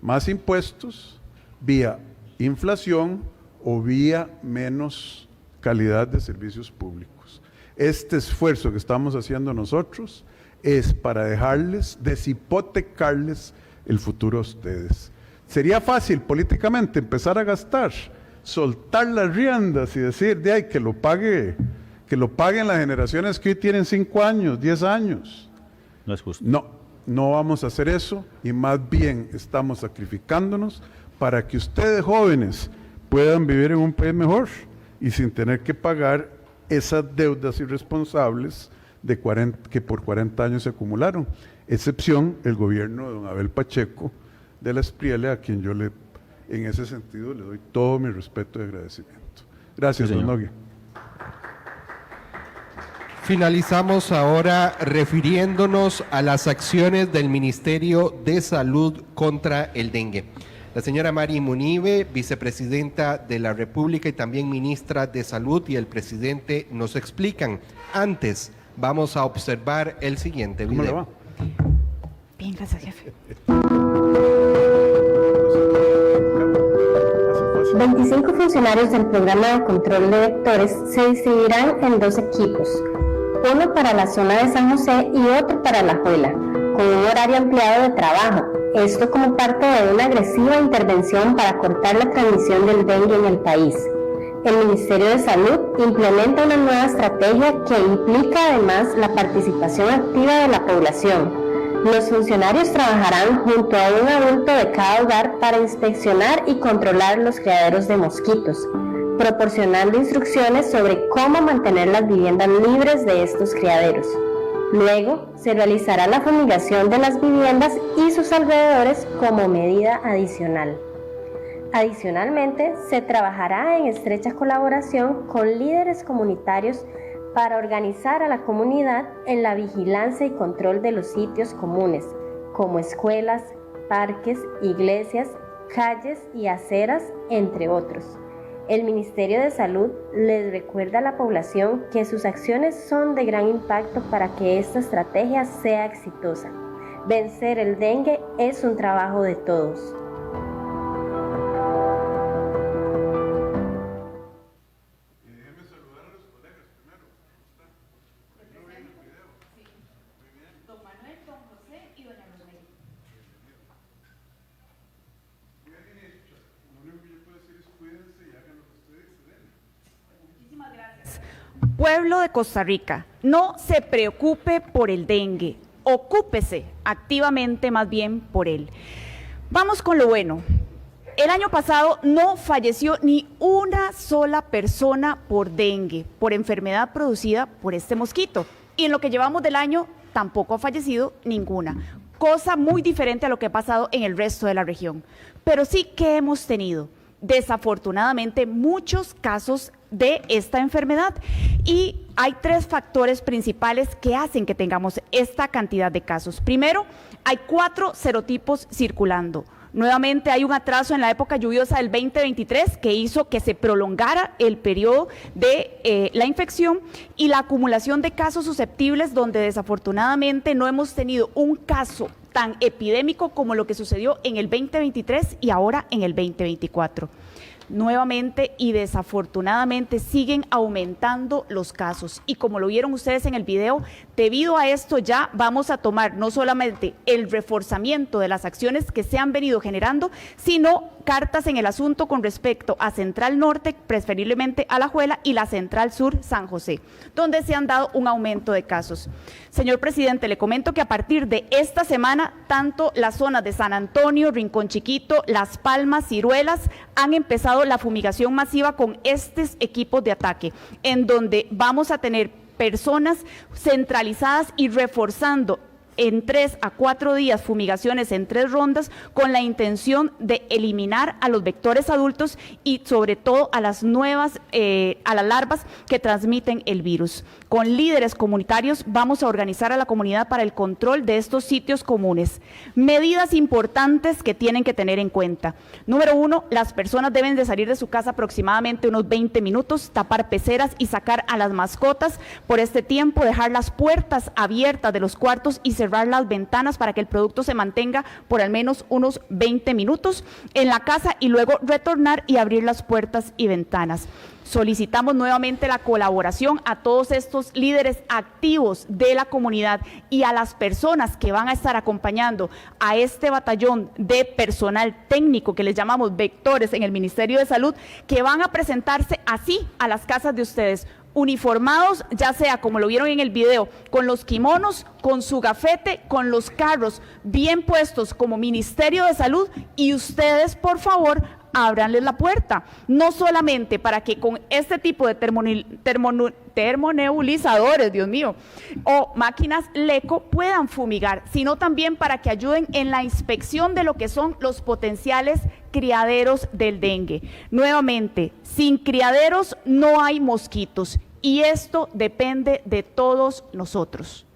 más impuestos, vía inflación o vía menos calidad de servicios públicos. Este esfuerzo que estamos haciendo nosotros es para deshipotecarles el futuro a ustedes. Sería fácil políticamente empezar a gastar, soltar las riendas y decir, que lo paguen las generaciones que hoy tienen 5 años, 10 años. No es justo. No vamos a hacer eso y más bien estamos sacrificándonos para que ustedes jóvenes puedan vivir en un país mejor y sin tener que pagar esas deudas irresponsables que por 40 años se acumularon. Excepción el gobierno de don Abel Pacheco de la Espriella, a quien yo en ese sentido le doy todo mi respeto y agradecimiento. Gracias, don Nogue. Finalizamos ahora refiriéndonos a las acciones del Ministerio de Salud contra el dengue. La señora Mari Munive, vicepresidenta de la República y también ministra de Salud, y el presidente nos explican. Antes, vamos a observar el siguiente video. ¿Cómo le va? Bien, gracias, jefe. 25 funcionarios del programa de control de vectores se distribuirán en 2 equipos, uno para la zona de San José y otro para La Juela, con un horario ampliado de trabajo. Esto como parte de una agresiva intervención para cortar la transmisión del dengue en el país. El Ministerio de Salud implementa una nueva estrategia que implica además la participación activa de la población. Los funcionarios trabajarán junto a un adulto de cada hogar para inspeccionar y controlar los criaderos de mosquitos, proporcionando instrucciones sobre cómo mantener las viviendas libres de estos criaderos. Luego, se realizará la fumigación de las viviendas y sus alrededores como medida adicional. Adicionalmente, se trabajará en estrecha colaboración con líderes comunitarios para organizar a la comunidad en la vigilancia y control de los sitios comunes, como escuelas, parques, iglesias, calles y aceras, entre otros. El Ministerio de Salud les recuerda a la población que sus acciones son de gran impacto para que esta estrategia sea exitosa. Vencer el dengue es un trabajo de todos. Pueblo de Costa Rica, no se preocupe por el dengue, ocúpese activamente más bien por él. Vamos con lo bueno. El año pasado no falleció ni una sola persona por dengue, por enfermedad producida por este mosquito. Y en lo que llevamos del año tampoco ha fallecido ninguna. Cosa muy diferente a lo que ha pasado en el resto de la región. Pero sí que hemos tenido, desafortunadamente, muchos casos de esta enfermedad, y hay 3 factores principales que hacen que tengamos esta cantidad de casos. Primero, hay 4 serotipos circulando. Nuevamente hay un atraso en la época lluviosa del 2023 que hizo que se prolongara el periodo de la infección, y la acumulación de casos susceptibles, donde desafortunadamente no hemos tenido un caso tan epidémico como lo que sucedió en el 2023 y ahora en el 2024. Nuevamente y desafortunadamente siguen aumentando los casos, y como lo vieron ustedes en el video, debido a esto ya vamos a tomar no solamente el reforzamiento de las acciones que se han venido generando, sino cartas en el asunto con respecto a Central Norte, preferiblemente Alajuela, y la Central Sur San José, donde se han dado un aumento de casos. Señor presidente, le comento que a partir de esta semana, tanto las zonas de San Antonio, Rincón Chiquito, Las Palmas, Ciruelas, han empezado la fumigación masiva con estos equipos de ataque, en donde vamos a tener personas centralizadas y reforzando en 3 a 4 días fumigaciones en 3 rondas, con la intención de eliminar a los vectores adultos y sobre todo a las nuevas, a las larvas que transmiten el virus. Con líderes comunitarios vamos a organizar a la comunidad para el control de estos sitios comunes. Medidas importantes que tienen que tener en cuenta. Número 1, las personas deben de salir de su casa aproximadamente unos 20 minutos, tapar peceras y sacar a las mascotas por este tiempo, dejar las puertas abiertas de los cuartos y cerrar las ventanas para que el producto se mantenga por al menos unos 20 minutos en la casa y luego retornar y abrir las puertas y ventanas. Solicitamos nuevamente la colaboración a todos estos líderes activos de la comunidad y a las personas que van a estar acompañando a este batallón de personal técnico que les llamamos vectores en el Ministerio de Salud, que van a presentarse así a las casas de ustedes, uniformados, ya sea como lo vieron en el video, con los kimonos, con su gafete, con los carros bien puestos como Ministerio de Salud, y ustedes, por favor, ábranles la puerta, no solamente para que con este tipo de termonebulizadores, Dios mío, o máquinas LECO puedan fumigar, sino también para que ayuden en la inspección de lo que son los potenciales criaderos del dengue. Nuevamente, sin criaderos no hay mosquitos y esto depende de todos nosotros.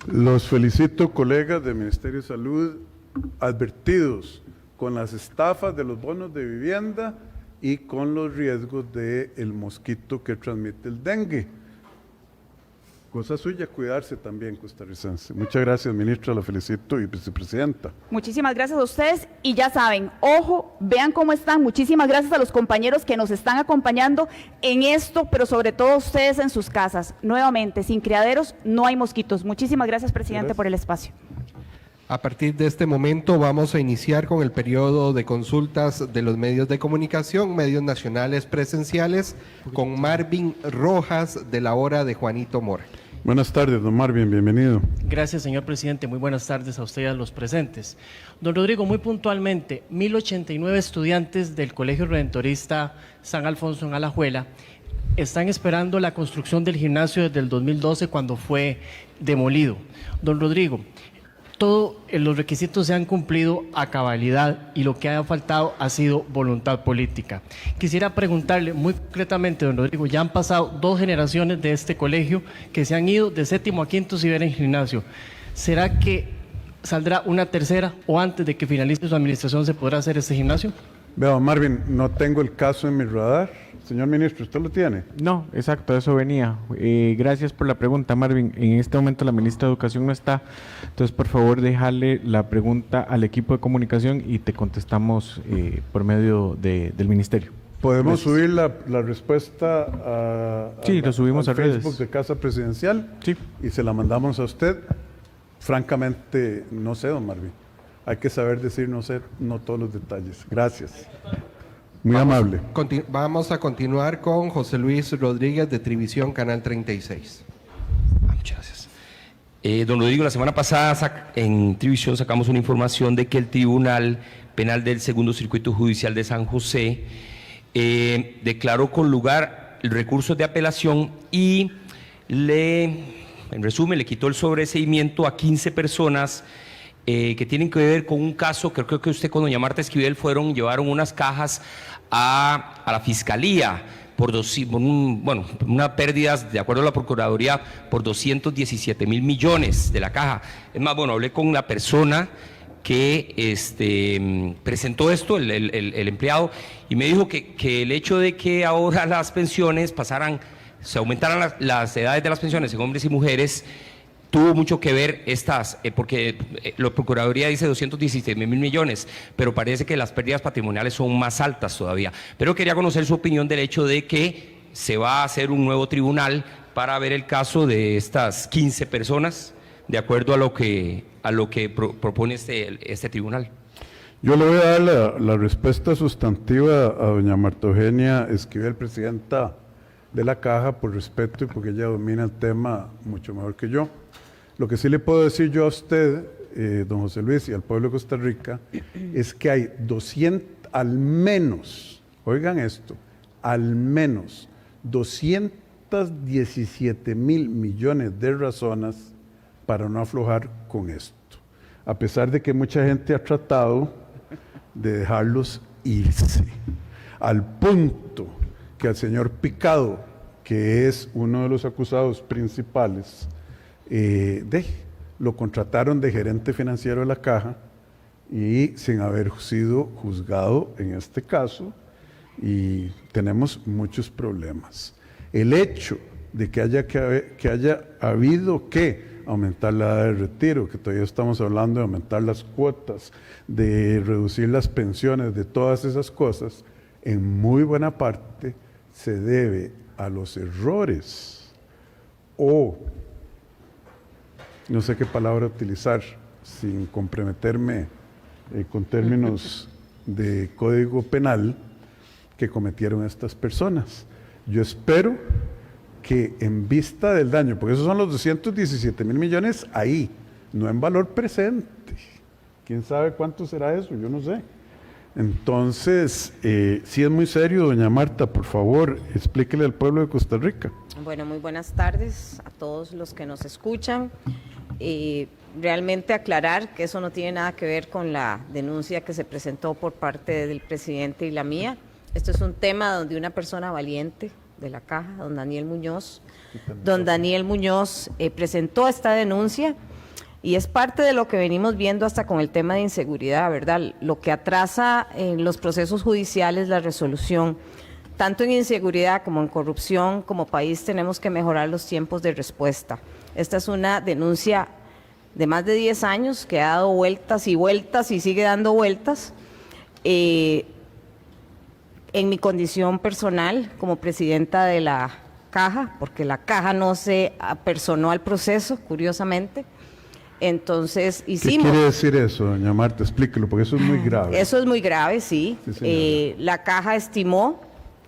Los felicito, colegas del Ministerio de Salud, advertidos con las estafas de los bonos de vivienda y con los riesgos del mosquito que transmite el dengue. Cosa suya cuidarse también, costarricense. Muchas gracias, ministra, la felicito, y vicepresidenta. Muchísimas gracias a ustedes y ya saben, ojo, vean cómo están. Muchísimas gracias a los compañeros que nos están acompañando en esto, pero sobre todo ustedes en sus casas. Nuevamente, sin criaderos no hay mosquitos. Muchísimas gracias, presidente, por el espacio. A partir de este momento vamos a iniciar con el periodo de consultas de los medios de comunicación, medios nacionales presenciales, con Marvin Rojas de la hora de Juanito Mora. Buenas tardes, don Marvin, bienvenido. Gracias, señor presidente. Muy buenas tardes a usted y a los presentes. Don Rodrigo, muy puntualmente, 1089 estudiantes del Colegio Redentorista San Alfonso en Alajuela están esperando la construcción del gimnasio desde el 2012, cuando fue demolido. Don Rodrigo, todos los requisitos se han cumplido a cabalidad y lo que ha faltado ha sido voluntad política. Quisiera preguntarle muy concretamente, don Rodrigo, ya han pasado 2 generaciones de este colegio que se han ido de séptimo a quinto si ven en gimnasio. ¿Será que saldrá una tercera o antes de que finalice su administración se podrá hacer este gimnasio? Vea, Marvin, no tengo el caso en mi radar. Señor ministro, ¿usted lo tiene? No, exacto, eso venía. Gracias por la pregunta, Marvin. En este momento la ministra de Educación no está, entonces por favor dejarle la pregunta al equipo de comunicación y te contestamos por medio del ministerio. ¿Podemos subir la respuesta lo subimos a Facebook redes de Casa Presidencial? Sí. Y se la mandamos a usted. Francamente, no sé, don Marvin. Hay que saber decir no sé, no todos los detalles. Gracias. Muy amable. Vamos a continuar con José Luis Rodríguez de Trivisión, Canal 36. Muchas gracias. Don Rodrigo, la semana pasada en Trivisión sacamos una información de que el Tribunal Penal del Segundo Circuito Judicial de San José declaró con lugar el recurso de apelación y en resumen, le quitó el sobreseimiento a 15 personas que tienen que ver con un caso que creo que usted con doña Marta Esquivel llevaron unas cajas a la Fiscalía por una pérdida, de acuerdo a la Procuraduría, por 217.000 millones de la caja. Es más, hablé con la persona que presentó esto, el empleado, y me dijo que el hecho de que ahora las pensiones se aumentaran las edades de las pensiones en hombres y mujeres, tuvo mucho que ver porque la Procuraduría dice 217.000 millones, pero parece que las pérdidas patrimoniales son más altas todavía. Pero quería conocer su opinión del hecho de que se va a hacer un nuevo tribunal para ver el caso de estas 15 personas, de acuerdo a lo que propone este tribunal. Yo le voy a dar la respuesta sustantiva a doña Marta Eugenia Esquivel, presidenta de la Caja, por respeto y porque ella domina el tema mucho mejor que yo. Lo que sí le puedo decir yo a usted, don José Luis, y al pueblo de Costa Rica, es que hay al menos, oigan esto, al menos 217.000 millones de razones para no aflojar con esto. A pesar de que mucha gente ha tratado de dejarlos irse, al punto que al señor Picado, que es uno de los acusados principales, lo contrataron de gerente financiero de la Caja y sin haber sido juzgado en este caso, y tenemos muchos problemas. El hecho de que haya habido aumentar la edad de retiro, que todavía estamos hablando de aumentar las cuotas, de reducir las pensiones, de todas esas cosas, en muy buena parte se debe a los errores o, no sé qué palabra utilizar sin comprometerme con términos de código penal, que cometieron estas personas. Yo espero que en vista del daño, porque esos son los 217 mil millones ahí, no en valor presente. ¿Quién sabe cuánto será eso? Yo no sé. Entonces, sí es muy serio, doña Marta, por favor, explíquele al pueblo de Costa Rica. Bueno, muy buenas tardes a todos los que nos escuchan. Realmente aclarar que eso no tiene nada que ver con la denuncia que se presentó por parte del presidente y la mía. Esto es un tema donde una persona valiente de la Caja, don Daniel Muñoz, presentó esta denuncia y es parte de lo que venimos viendo hasta con el tema de inseguridad, ¿verdad? Lo que atrasa en los procesos judiciales la resolución, tanto en inseguridad como en corrupción, como país tenemos que mejorar los tiempos de respuesta. Esta es una denuncia de más de 10 años que ha dado vueltas y vueltas y sigue dando vueltas. En mi condición personal como presidenta de la Caja, porque la Caja no se apersonó al proceso, curiosamente, entonces hicimos... ¿Qué quiere decir eso, doña Marta? Explíquelo, porque eso es muy grave. Eso es muy grave, sí. La Caja estimó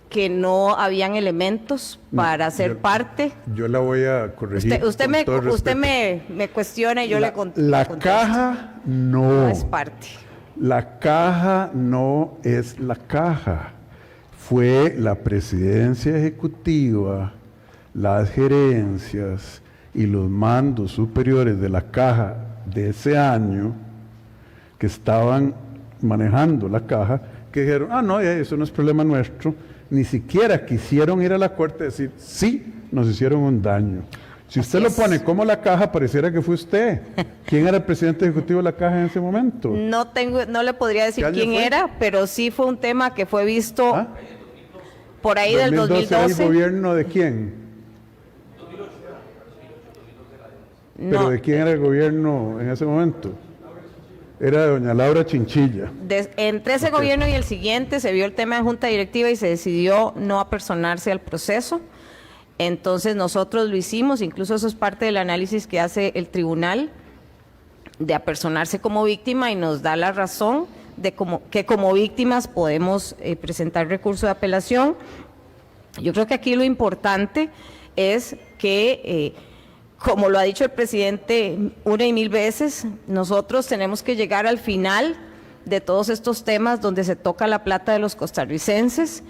que no habían elementos para ser parte. Yo la voy a corregir. Usted me cuestiona y yo le contesto. La Caja no es parte. La Caja no es la Caja. Fue la presidencia ejecutiva, las gerencias y los mandos superiores de la Caja de ese año que estaban manejando la Caja, que dijeron, no, eso no es problema nuestro. Ni siquiera quisieron ir a la corte y decir, sí, nos hicieron un daño. Si usted lo pone como la Caja, pareciera que fue usted. ¿Quién era el presidente ejecutivo de la Caja en ese momento? No le podría decir quién era, pero sí fue un tema que fue visto por ahí del 2012. ¿El gobierno de quién? ¿Pero de quién era el gobierno en ese momento? Era de doña Laura Chinchilla. Entre ese gobierno y el siguiente se vio el tema de junta directiva y se decidió no apersonarse al proceso. Entonces nosotros lo hicimos, incluso eso es parte del análisis que hace el tribunal, de apersonarse como víctima, y nos da la razón de que como víctimas podemos presentar recurso de apelación. Yo creo que aquí lo importante es que, como lo ha dicho el presidente una y mil veces, nosotros tenemos que llegar al final de todos estos temas donde se toca la plata de los costarricenses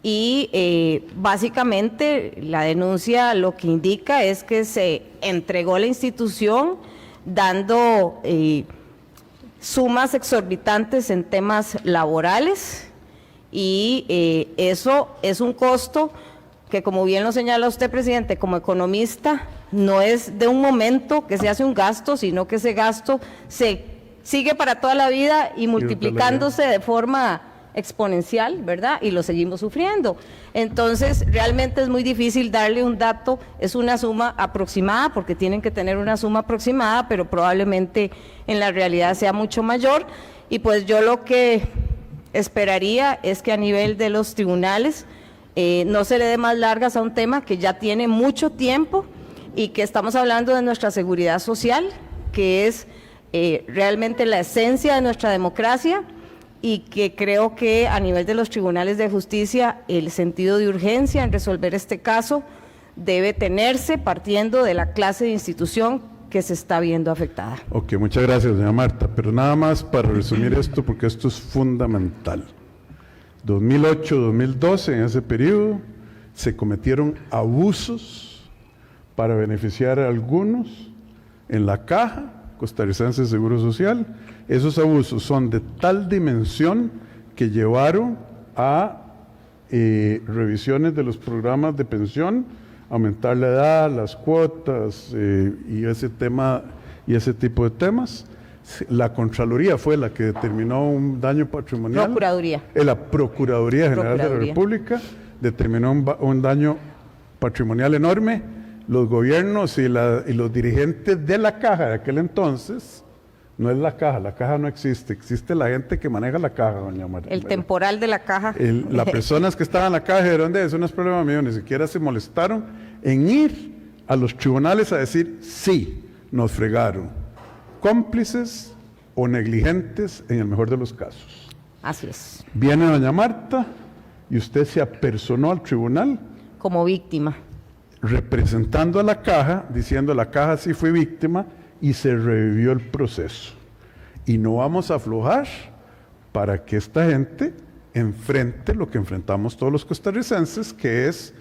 y básicamente la denuncia lo que indica es que se entregó la institución dando sumas exorbitantes en temas laborales y eso es un costo que, como bien lo señala usted, presidente, como economista, no es de un momento que se hace un gasto, sino que ese gasto se sigue para toda la vida y multiplicándose de forma exponencial, ¿verdad? Y lo seguimos sufriendo. Entonces, realmente es muy difícil darle un dato, es una suma aproximada, porque tienen que tener una suma aproximada, pero probablemente en la realidad sea mucho mayor. Y pues yo lo que esperaría es que a nivel de los tribunales no se le dé más largas a un tema que ya tiene mucho tiempo y que estamos hablando de nuestra seguridad social, que es realmente la esencia de nuestra democracia, y que creo que a nivel de los tribunales de justicia el sentido de urgencia en resolver este caso debe tenerse partiendo de la clase de institución que se está viendo afectada. Ok, muchas gracias, doña Marta, pero nada más para resumir esto, porque esto es fundamental. 2008-2012, en ese periodo, se cometieron abusos para beneficiar a algunos en la Caja Costarricense de Seguro Social. Esos abusos son de tal dimensión que llevaron a revisiones de los programas de pensión, aumentar la edad, las cuotas y ese tema y ese tipo de temas. La Contraloría fue la que determinó un daño patrimonial. Procuraduría. La Procuraduría General de la República determinó un daño patrimonial enorme los gobiernos y los dirigentes de la caja de aquel entonces, no es la caja no existe, existe la gente que maneja la caja, doña María. El temporal de la caja. Las personas que estaban en la caja dijeron, eso no es problema mío, ni siquiera se molestaron en ir a los tribunales a decir, sí, nos fregaron. Cómplices o negligentes en el mejor de los casos. Así es. Viene doña Marta y usted se apersonó al tribunal. Como víctima. Representando a la caja, diciendo la caja sí fue víctima y se revivió el proceso. Y no vamos a aflojar para que esta gente enfrente lo que enfrentamos todos los costarricenses, que es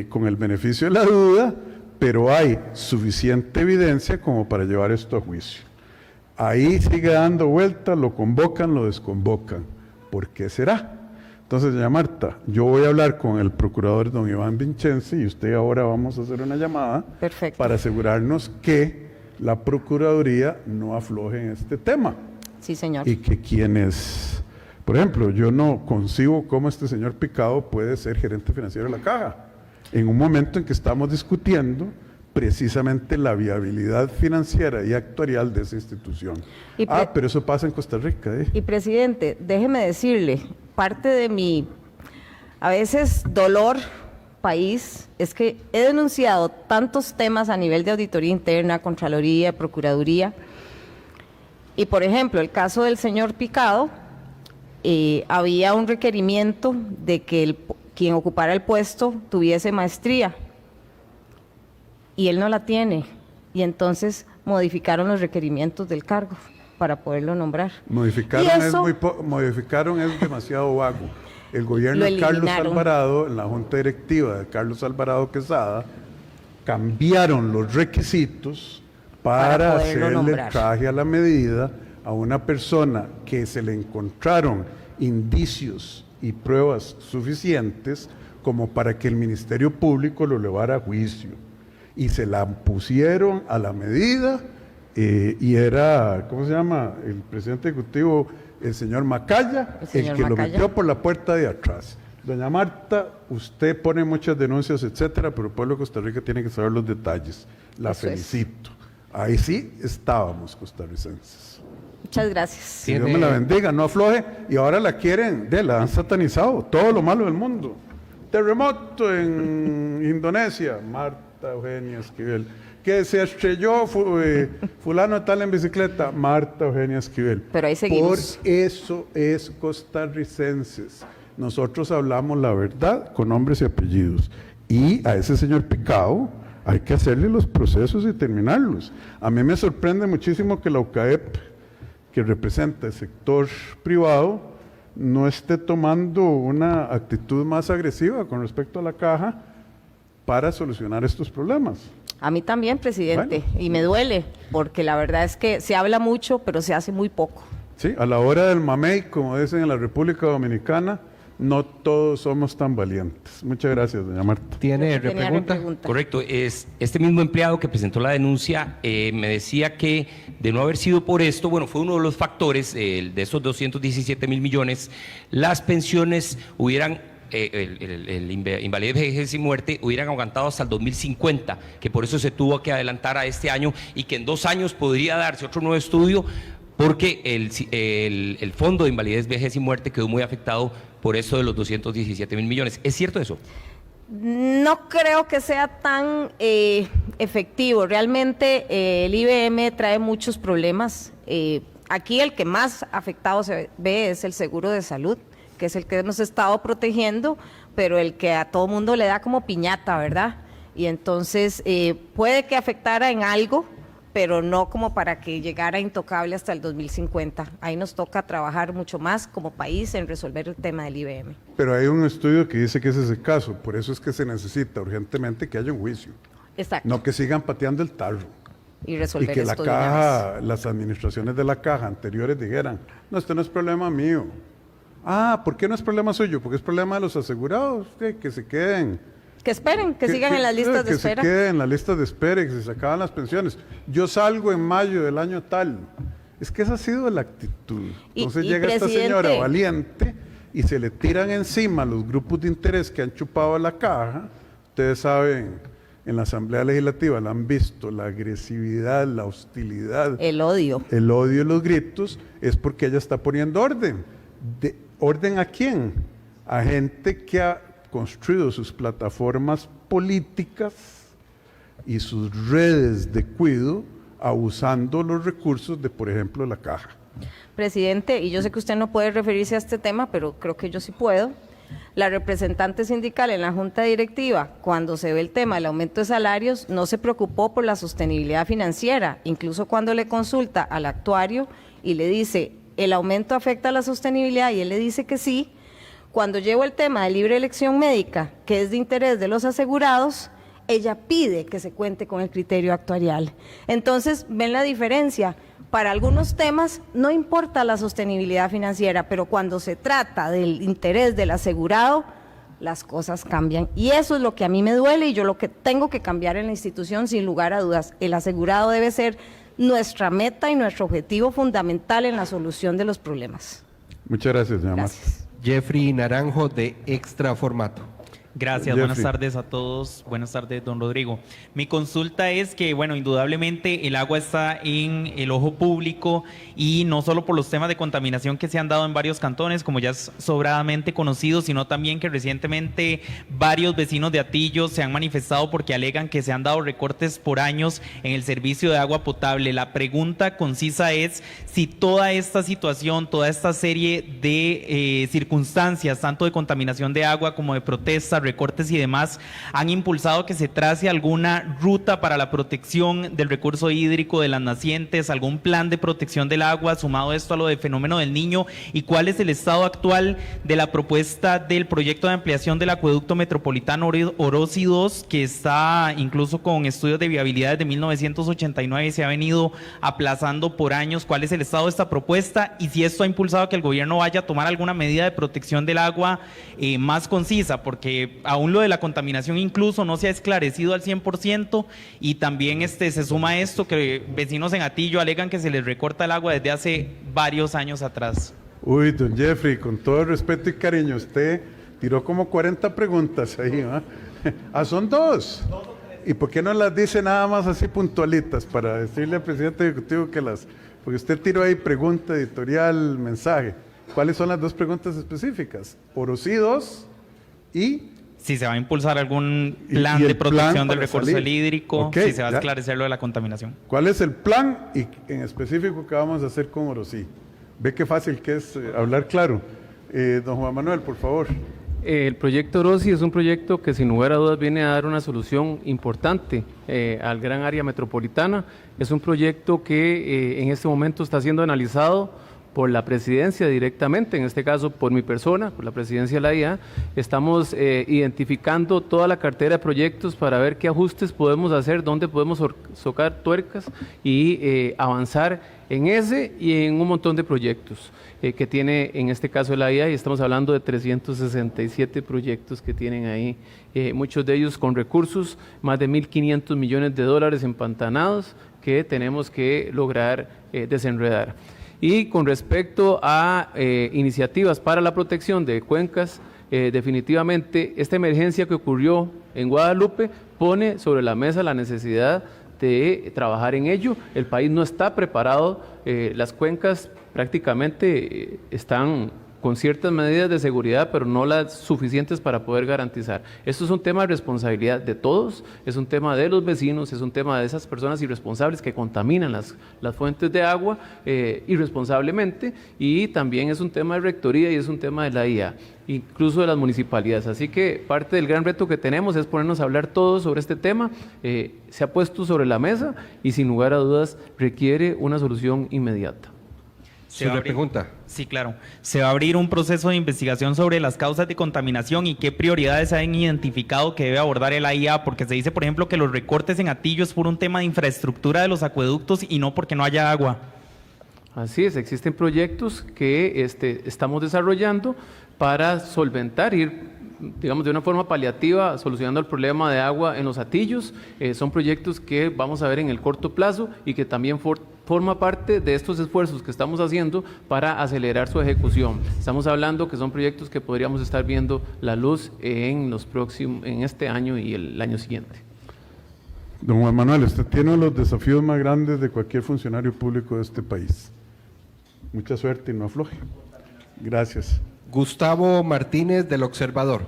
con el beneficio de la duda, pero hay suficiente evidencia como para llevar esto a juicio. Ahí sigue dando vuelta, lo convocan, lo desconvocan. ¿Por qué será? Entonces, doña Marta, yo voy a hablar con el procurador don Iván Vincenzi y usted ahora vamos a hacer una llamada para asegurarnos que la Procuraduría no afloje en este tema. Sí, señor. Y que quienes, por ejemplo, yo no concibo cómo este señor Picado puede ser gerente financiero de la Caja, en un momento en que estamos discutiendo precisamente la viabilidad financiera y actuarial de esa institución. Pero eso pasa en Costa Rica. Y presidente, déjeme decirle, parte de mi, a veces, dolor país es que he denunciado tantos temas a nivel de auditoría interna, Contraloría, Procuraduría, y por ejemplo, el caso del señor Picado, había un requerimiento de que quien ocupara el puesto tuviese maestría, y él no la tiene, y entonces modificaron los requerimientos del cargo para poderlo nombrar. Modificaron es demasiado vago. El gobierno de Carlos Alvarado, en la Junta Directiva de Carlos Alvarado Quesada, cambiaron los requisitos para hacerle traje a la medida a una persona que se le encontraron indicios y pruebas suficientes como para que el Ministerio Público lo llevara a juicio. Y se la pusieron a la medida y era, ¿cómo se llama? El presidente ejecutivo, el señor Macaya, el que lo metió por la puerta de atrás. Doña Marta, usted pone muchas denuncias, etcétera, pero el pueblo de Costa Rica tiene que saber los detalles. La felicito. Ahí sí estábamos costarricenses. Muchas gracias. Que Dios me la bendiga, no afloje. Y ahora la quieren, la han satanizado, todo lo malo del mundo. Terremoto en Indonesia, Marta Eugenia Esquivel. Que se estrelló fulano tal en bicicleta, Marta Eugenia Esquivel. Pero ahí seguimos. Por eso es costarricenses. Nosotros hablamos la verdad con nombres y apellidos. Y a ese señor Picado hay que hacerle los procesos y terminarlos. A mí me sorprende muchísimo que la UCAEP, que representa el sector privado, no esté tomando una actitud más agresiva con respecto a la Caja para solucionar estos problemas. A mí también, presidente, y me duele, porque la verdad es que se habla mucho, pero se hace muy poco. Sí, a la hora del mamey, como dicen en la República Dominicana, no todos somos tan valientes. Muchas gracias, doña Marta. ¿Tiene repregunta? Correcto. Este mismo empleado que presentó la denuncia me decía que de no haber sido por esto, bueno, fue uno de los factores de esos 217 mil millones, las pensiones hubieran, invalidez, vejez y muerte hubieran aguantado hasta el 2050, que por eso se tuvo que adelantar a este año y que en 2 años podría darse otro nuevo estudio porque el fondo de invalidez, vejez y muerte quedó muy afectado por eso de los 217 mil millones. ¿Es cierto eso? No creo que sea tan efectivo. Realmente el IBM trae muchos problemas. Aquí el que más afectado se ve es el seguro de salud, que es el que hemos estado protegiendo, pero el que a todo mundo le da como piñata, ¿verdad? Y entonces puede que afectara en algo, pero no como para que llegara intocable hasta el 2050. Ahí nos toca trabajar mucho más como país en resolver el tema del IBM. Pero hay un estudio que dice que ese es el caso, por eso es que se necesita urgentemente que haya un juicio. Exacto. No que sigan pateando el tarro. Y resolver y que esto la Caja, las administraciones de la Caja anteriores dijeran, no, esto no es problema mío. Ah, ¿por qué no es problema suyo? Porque es problema de los asegurados, que se queden. Que esperen, que sigan en las listas de espera. Que se queden en las listas de espera y que se sacaban las pensiones. Yo salgo en mayo del año tal. Es que esa ha sido la actitud. Entonces llega esta señora valiente y se le tiran encima los grupos de interés que han chupado a la Caja. Ustedes saben en la Asamblea Legislativa la han visto, la agresividad, la hostilidad, el odio y los gritos, es porque ella está poniendo orden. ¿Orden a quién? A gente que ha construido sus plataformas políticas y sus redes de cuido abusando los recursos de, por ejemplo, la caja. Presidente, y yo sé que usted no puede referirse a este tema, pero creo que yo sí puedo. La representante sindical en la Junta Directiva, cuando se ve el tema del aumento de salarios, no se preocupó por la sostenibilidad financiera. Incluso cuando le consulta al actuario y le dice, ¿el aumento afecta a la sostenibilidad? Y él le dice que sí. Cuando llevo el tema de libre elección médica, que es de interés de los asegurados, ella pide que se cuente con el criterio actuarial. Entonces, ¿ven la diferencia? Para algunos temas no importa la sostenibilidad financiera, pero cuando se trata del interés del asegurado, las cosas cambian. Y eso es lo que a mí me duele y yo lo que tengo que cambiar en la institución, sin lugar a dudas. El asegurado debe ser nuestra meta y nuestro objetivo fundamental en la solución de los problemas. Muchas gracias, señora Marta. Jeffrey Naranjo, de Extra Formato. Gracias, buenas tardes a todos. Buenas tardes, don Rodrigo. Mi consulta es que, bueno, indudablemente el agua está en el ojo público y no solo por los temas de contaminación que se han dado en varios cantones, como ya es sobradamente conocido, sino también que recientemente varios vecinos de Atillo se han manifestado porque alegan que se han dado recortes por años en el servicio de agua potable. La pregunta concisa es si toda esta situación, toda esta serie de circunstancias, tanto de contaminación de agua como de protestas, recortes y demás, han impulsado que se trace alguna ruta para la protección del recurso hídrico de las nacientes, algún plan de protección del agua, sumado esto a lo del fenómeno del Niño, y cuál es el estado actual de la propuesta del proyecto de ampliación del acueducto metropolitano Orosi 2, que está incluso con estudios de viabilidad desde 1989 y se ha venido aplazando por años. ¿Cuál es el estado de esta propuesta y si esto ha impulsado a que el gobierno vaya a tomar alguna medida de protección del agua más concisa? Porque aún lo de la contaminación incluso no se ha esclarecido al 100% y también se suma esto que vecinos en Atillo alegan que se les recorta el agua desde hace varios años atrás. Uy, don Jeffrey, con todo el respeto y cariño, usted tiró como 40 preguntas ahí, ¿no? Son dos. ¿Y por qué no las dice nada más así puntualitas para decirle al presidente ejecutivo que las... Porque usted tiró ahí pregunta, editorial, mensaje. ¿Cuáles son las dos preguntas específicas? Orosi 2 y... Si se va a impulsar algún plan de protección del recurso hídrico, si se va a esclarecer lo de la contaminación. ¿Cuál es el plan y en específico qué vamos a hacer con Orosi? Ve qué fácil que es hablar claro. Don Juan Manuel, por favor. El proyecto Orosi es un proyecto que sin lugar a dudas viene a dar una solución importante al gran área metropolitana. Es un proyecto que en este momento está siendo analizado por la presidencia directamente, en este caso por mi persona, por la presidencia de la IA. Estamos identificando toda la cartera de proyectos para ver qué ajustes podemos hacer, dónde podemos socar tuercas y avanzar en ese y en un montón de proyectos que tiene en este caso la IA, y estamos hablando de 367 proyectos que tienen ahí, muchos de ellos con recursos, más de 1.500 millones de dólares empantanados que tenemos que lograr desenredar. Y con respecto a iniciativas para la protección de cuencas, definitivamente esta emergencia que ocurrió en Guadalupe pone sobre la mesa la necesidad de trabajar en ello. El país no está preparado, las cuencas prácticamente están con ciertas medidas de seguridad, pero no las suficientes para poder garantizar. Esto es un tema de responsabilidad de todos, es un tema de los vecinos, es un tema de esas personas irresponsables que contaminan las fuentes de agua irresponsablemente, y también es un tema de rectoría y es un tema de la IA, incluso de las municipalidades. Así que parte del gran reto que tenemos es ponernos a hablar todos sobre este tema. Se ha puesto sobre la mesa y sin lugar a dudas requiere una solución inmediata. Pregunta. Sí, claro. Se va a abrir un proceso de investigación sobre las causas de contaminación y qué prioridades han identificado que debe abordar el AIA, porque se dice, por ejemplo, que los recortes en Atillo es por un tema de infraestructura de los acueductos y no porque no haya agua. Así es, existen proyectos que estamos desarrollando para solventar, digamos, de una forma paliativa, solucionando el problema de agua en los Atillos. Son proyectos que vamos a ver en el corto plazo y que también forma parte de estos esfuerzos que estamos haciendo para acelerar su ejecución. Estamos hablando que son proyectos que podríamos estar viendo la luz en este año y el año siguiente. Don Juan Manuel, usted tiene los desafíos más grandes de cualquier funcionario público de este país. Mucha suerte y no afloje. Gracias. Gustavo Martínez, del Observador.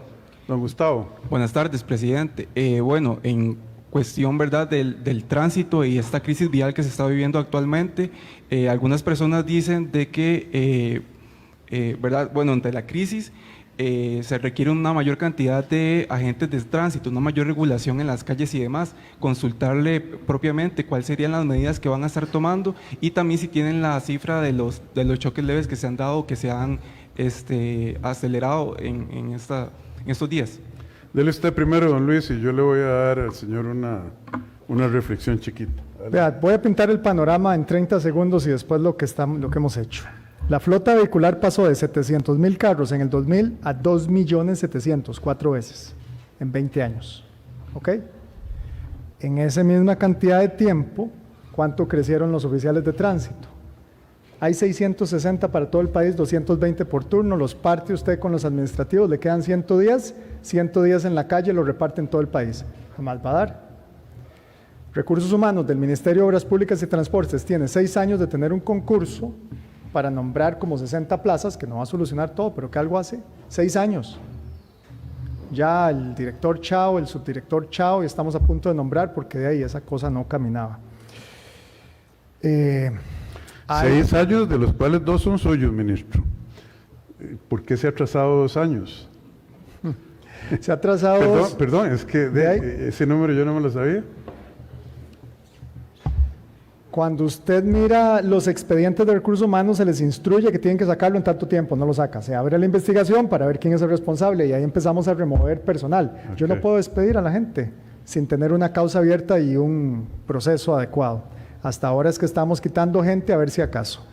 Don Gustavo. Buenas tardes, presidente. Bueno, en cuestión, ¿verdad?, del tránsito y esta crisis vial que se está viviendo actualmente, algunas personas dicen de que, ¿verdad?, bueno, ante la crisis se requiere una mayor cantidad de agentes de tránsito, una mayor regulación en las calles y demás, consultarle propiamente cuáles serían las medidas que van a estar tomando y también si tienen la cifra de los choques leves que se han dado, que se han acelerado en estos días. Dele usted primero, don Luis, y yo le voy a dar al señor una reflexión chiquita. Vea, voy a pintar el panorama en 30 segundos y después lo que hemos hecho. La flota vehicular pasó de 700,000 carros en el 2000 a 2.700.000, 4 veces, en 20 años. ¿Ok? En esa misma cantidad de tiempo, ¿cuánto crecieron los oficiales de tránsito? Hay 660 para todo el país, 220 por turno, los parte usted con los administrativos, le quedan 110, 110 en la calle, lo reparte en todo el país. Jamás va a dar. Recursos Humanos del Ministerio de Obras Públicas y Transportes tiene 6 años de tener un concurso para nombrar como 60 plazas, que no va a solucionar todo, pero que algo hace. 6 años. Ya el director Chao, el subdirector Chao, y estamos a punto de nombrar porque de ahí esa cosa no caminaba. 6 años, de los cuales 2 son suyos, ministro. ¿Por qué se ha atrasado 2 años? Se ha atrasado Perdón, es que ese número yo no me lo sabía. Cuando usted mira los expedientes de recursos humanos, se les instruye que tienen que sacarlo en tanto tiempo, no lo saca. Se abre la investigación para ver quién es el responsable y ahí empezamos a remover personal. Okay. Yo no puedo despedir a la gente sin tener una causa abierta y un proceso adecuado. Hasta ahora es que estamos quitando gente a ver si acaso.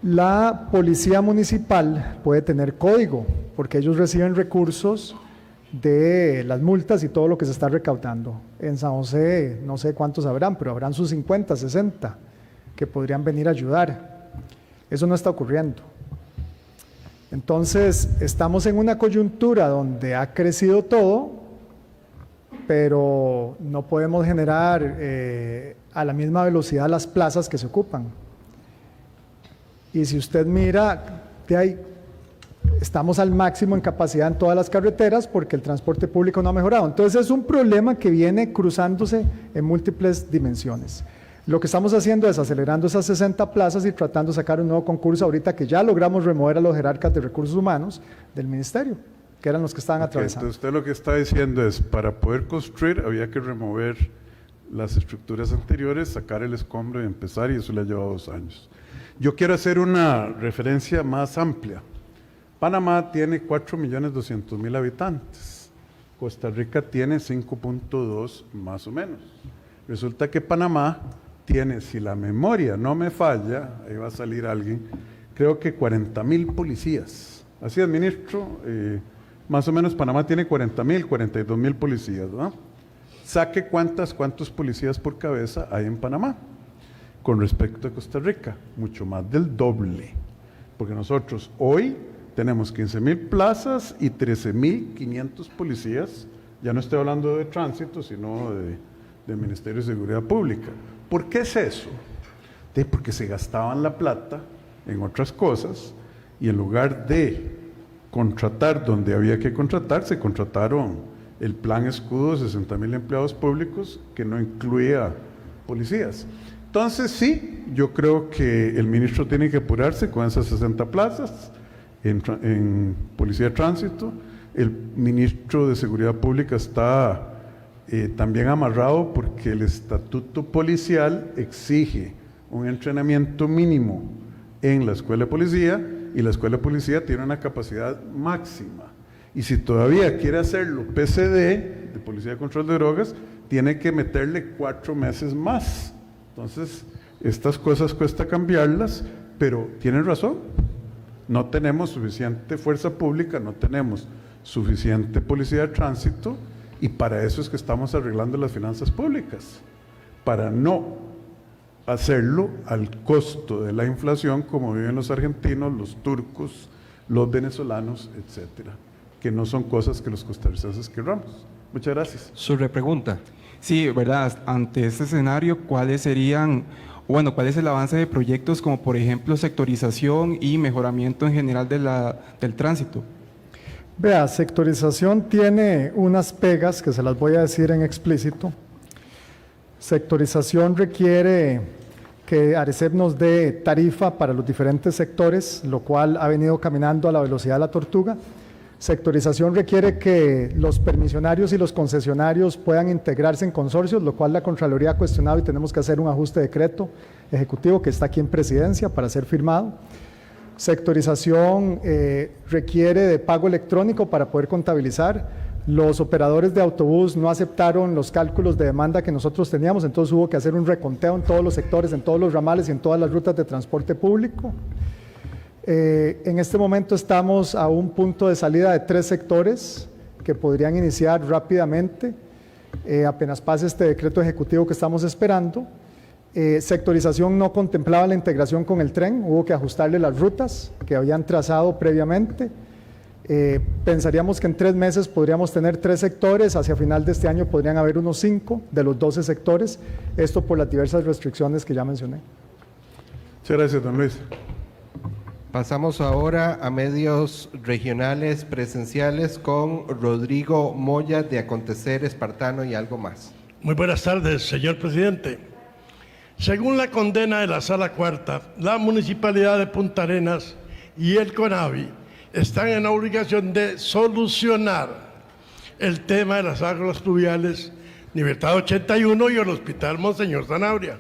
La policía municipal puede tener código porque ellos reciben recursos de las multas y todo lo que se está recaudando. En San José no sé cuántos habrán, pero habrán sus 50, 60 que podrían venir a ayudar. Eso no está ocurriendo. Entonces estamos en una coyuntura donde ha crecido todo, pero no podemos generar a la misma velocidad las plazas que se ocupan. Y si usted mira, estamos al máximo en capacidad en todas las carreteras porque el transporte público no ha mejorado. Entonces es un problema que viene cruzándose en múltiples dimensiones. Lo que estamos haciendo es acelerando esas 60 plazas y tratando de sacar un nuevo concurso ahorita que ya logramos remover a los jerarcas de recursos humanos del ministerio, que eran los que estaban atravesando. Entonces usted lo que está diciendo es, para poder construir había que remover las estructuras anteriores, sacar el escombro y empezar, y eso le ha llevado 2 años. Yo quiero hacer una referencia más amplia. Panamá tiene 4.200.000 habitantes, Costa Rica tiene 5.2 más o menos. Resulta que Panamá tiene, si la memoria no me falla, ahí va a salir alguien, creo que 40.000 policías. Así es, ministro, más o menos Panamá tiene 40.000, 42.000 policías, ¿no? Saque cuántos policías por cabeza hay en Panamá con respecto a Costa Rica, mucho más del doble, porque nosotros hoy tenemos 15.000 plazas y 13.500 policías, ya no estoy hablando de tránsito, sino de Ministerio de Seguridad Pública. ¿Por qué es eso? Porque se gastaban la plata en otras cosas y en lugar de contratar donde había que contratar, se contrataron el plan escudo de 60.000 empleados públicos que no incluía policías. Entonces sí, yo creo que el ministro tiene que apurarse con esas 60 plazas en Policía de Tránsito. El ministro de Seguridad Pública está también amarrado porque el estatuto policial exige un entrenamiento mínimo en la escuela de policía y la escuela de policía tiene una capacidad máxima. Y si todavía quiere hacerlo PCD, de Policía de Control de Drogas, tiene que meterle 4 meses más. Entonces, estas cosas cuesta cambiarlas, pero tienen razón. No tenemos suficiente fuerza pública, no tenemos suficiente policía de tránsito y para eso es que estamos arreglando las finanzas públicas, para no hacerlo al costo de la inflación como viven los argentinos, los turcos, los venezolanos, etcétera, que no son cosas que los costarricenses querramos. Muchas gracias. Su repregunta. Sí, ¿verdad? Ante este escenario, ¿cuáles serían, bueno, cuál es el avance de proyectos como por ejemplo sectorización y mejoramiento en general del tránsito? Vea, sectorización tiene unas pegas que se las voy a decir en explícito. Sectorización requiere que ARECEP nos dé tarifa para los diferentes sectores, lo cual ha venido caminando a la velocidad de la tortuga. Sectorización requiere que los permisionarios y los concesionarios puedan integrarse en consorcios, lo cual la Contraloría ha cuestionado y tenemos que hacer un ajuste de decreto ejecutivo que está aquí en presidencia para ser firmado. Sectorización requiere de pago electrónico para poder contabilizar. Los operadores de autobús no aceptaron los cálculos de demanda que nosotros teníamos, entonces hubo que hacer un reconteo en todos los sectores, en todos los ramales y en todas las rutas de transporte público. En este momento estamos a un punto de salida de 3 sectores que podrían iniciar rápidamente, apenas pase este decreto ejecutivo que estamos esperando. Sectorización no contemplaba la integración con el tren, hubo que ajustarle las rutas que habían trazado previamente. Pensaríamos que en 3 meses podríamos tener 3 sectores, hacia final de este año podrían haber unos 5 de los 12 sectores, esto por las diversas restricciones que ya mencioné. Muchas gracias, don Luis. Pasamos ahora a medios regionales presenciales con Rodrigo Moya de Acontecer Espartano y algo más. Muy buenas tardes, señor presidente. Según la condena de la Sala Cuarta, la Municipalidad de Punta Arenas y el CONAVI están en la obligación de solucionar el tema de las aguas pluviales Libertad 81 y el Hospital Monseñor Sanabria.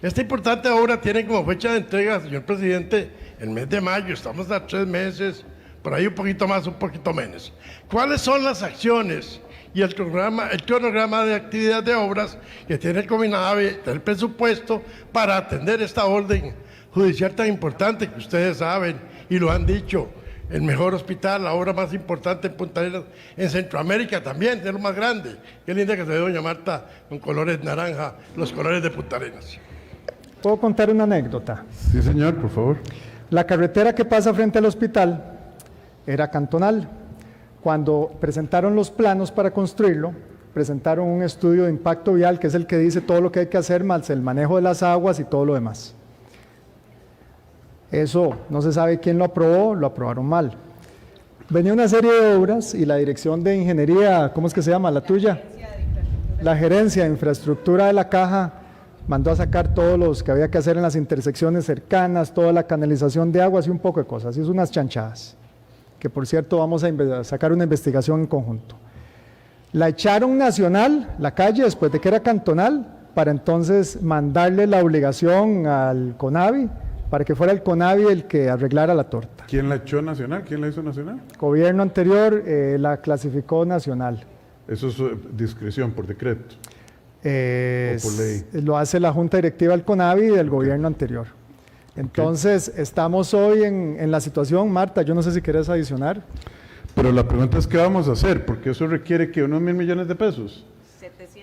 Esta importante obra tiene como fecha de entrega, señor presidente, el mes de mayo. Estamos a 3 meses, por ahí un poquito más, un poquito menos. ¿Cuáles son las acciones y el cronograma de actividad de obras que tiene el CONAVI, el presupuesto para atender esta orden judicial tan importante que ustedes saben y lo han dicho? El mejor hospital, la obra más importante en Punta Arenas, en Centroamérica también, es lo más grande. Qué linda que se ve doña Marta con colores naranja, los colores de Punta Arenas. ¿Puedo contar una anécdota? Sí, señor, por favor. La carretera que pasa frente al hospital era cantonal. Cuando presentaron los planos para construirlo, presentaron un estudio de impacto vial, que es el que dice todo lo que hay que hacer, más el manejo de las aguas y todo lo demás. Eso no se sabe quién lo aprobó, lo aprobaron mal. Venía una serie de obras y la dirección de ingeniería, ¿cómo es que se llama? ¿La tuya? La gerencia de infraestructura de la caja mandó a sacar todos los que había que hacer en las intersecciones cercanas, toda la canalización de aguas y un poco de cosas. Y es unas chanchadas, que por cierto vamos a sacar una investigación en conjunto. La echaron nacional, la calle, después de que era cantonal, para entonces mandarle la obligación al CONAVI, para que fuera el CONAVI el que arreglara la torta. ¿Quién la echó nacional? ¿Quién la hizo nacional? Gobierno anterior la clasificó nacional. Eso es discreción por decreto. O por ley. Lo hace la Junta Directiva del CONAVI del gobierno anterior. Entonces, estamos hoy en la situación, Marta, yo no sé si querés adicionar. Pero la pregunta es, ¿qué vamos a hacer? Porque eso requiere que unos 1.000 millones de pesos.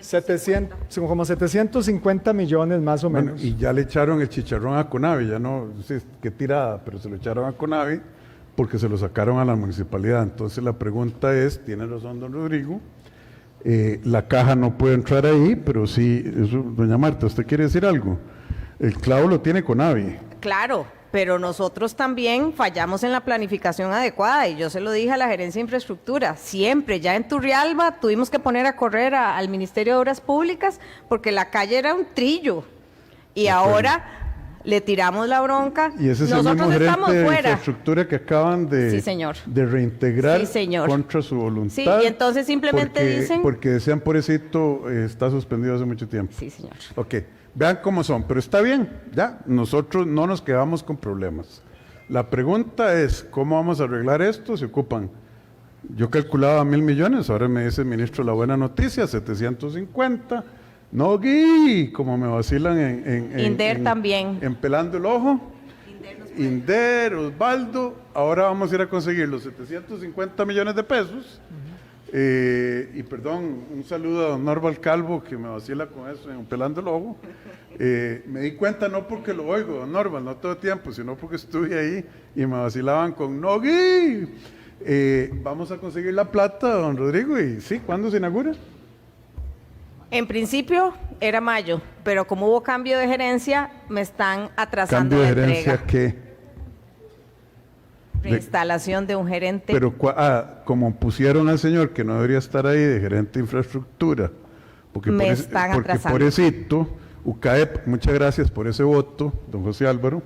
750 millones más o menos. Bueno, y ya le echaron el chicharrón a CONAVI, ya no sé qué tirada, pero se lo echaron a CONAVI porque se lo sacaron a la municipalidad. Entonces la pregunta es, tiene razón don Rodrigo, la caja no puede entrar ahí, pero sí, eso, doña Marta, ¿usted quiere decir algo? El clavo lo tiene CONAVI. Claro, pero nosotros también fallamos en la planificación adecuada y yo se lo dije a la Gerencia de Infraestructura, siempre, ya en Turrialba tuvimos que poner a correr al Ministerio de Obras Públicas porque la calle era un trillo y ahora le tiramos la bronca. Y ese es el mismo gerente de infraestructura que acaban de reintegrar contra su voluntad. Sí, y entonces simplemente dicen... Porque decían, pobrecito, está suspendido hace mucho tiempo. Sí, señor. Ok. Vean cómo son, pero está bien, ya, nosotros no nos quedamos con problemas. La pregunta es, ¿cómo vamos a arreglar esto? Se ocupan, yo calculaba 1.000 millones, ahora me dice el ministro la buena noticia, 750, no, Gui, como me vacilan en Inder también. En Pelando el Ojo, Inder, Osvaldo, ahora vamos a ir a conseguir los 750 millones de pesos. Y perdón, un saludo a don Norval Calvo que me vacila con eso en Pelando el Ojo. Me di cuenta no porque lo oigo, don Norval, no todo el tiempo, sino porque estuve ahí y me vacilaban con Nogui. Vamos a conseguir la plata, don Rodrigo, y sí, ¿cuándo se inaugura? En principio era mayo, pero como hubo cambio de gerencia, me están atrasando ¿Cambio de la gerencia entrega. qué? Reinstalación de un gerente. Pero como pusieron al señor que no debería estar ahí de gerente de infraestructura, porque, Me están porque atrasando. pobrecito, UCAEP, muchas gracias por ese voto, don José Álvaro.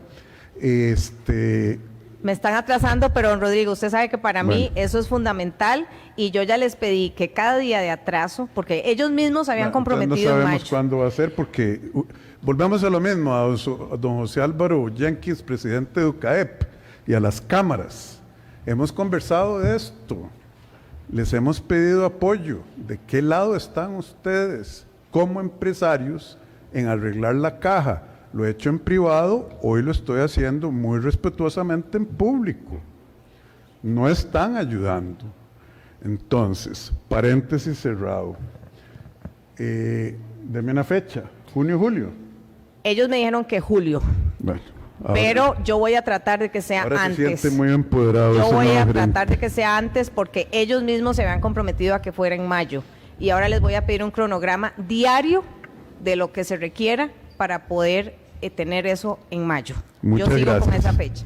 Me están atrasando, pero don Rodrigo, usted sabe que para mí Bueno. eso es fundamental y yo ya les pedí que cada día de atraso, porque ellos mismos se habían Entonces comprometido no en sabemos mayo. cuándo va a ser, porque volvemos a lo mismo, a don José Álvaro Jenkins, presidente de UCAEP, y a las cámaras. Hemos conversado de esto, les hemos pedido apoyo. ¿De qué lado están ustedes como empresarios en arreglar la caja? Lo he hecho en privado, hoy lo estoy haciendo muy respetuosamente en público. No están ayudando. Entonces, paréntesis cerrado. Deme una fecha, junio, julio. Ellos me dijeron que julio, Bueno, ahora- pero yo voy a tratar de que sea ahora se antes. siente muy empoderado. Yo ese voy nuevo a gerente. tratar de que sea antes porque ellos mismos se habían comprometido a que fuera en mayo. Y ahora les voy a pedir un cronograma diario de lo que se requiera para poder tener eso en mayo. Muchas Yo sigo con gracias. esa fecha.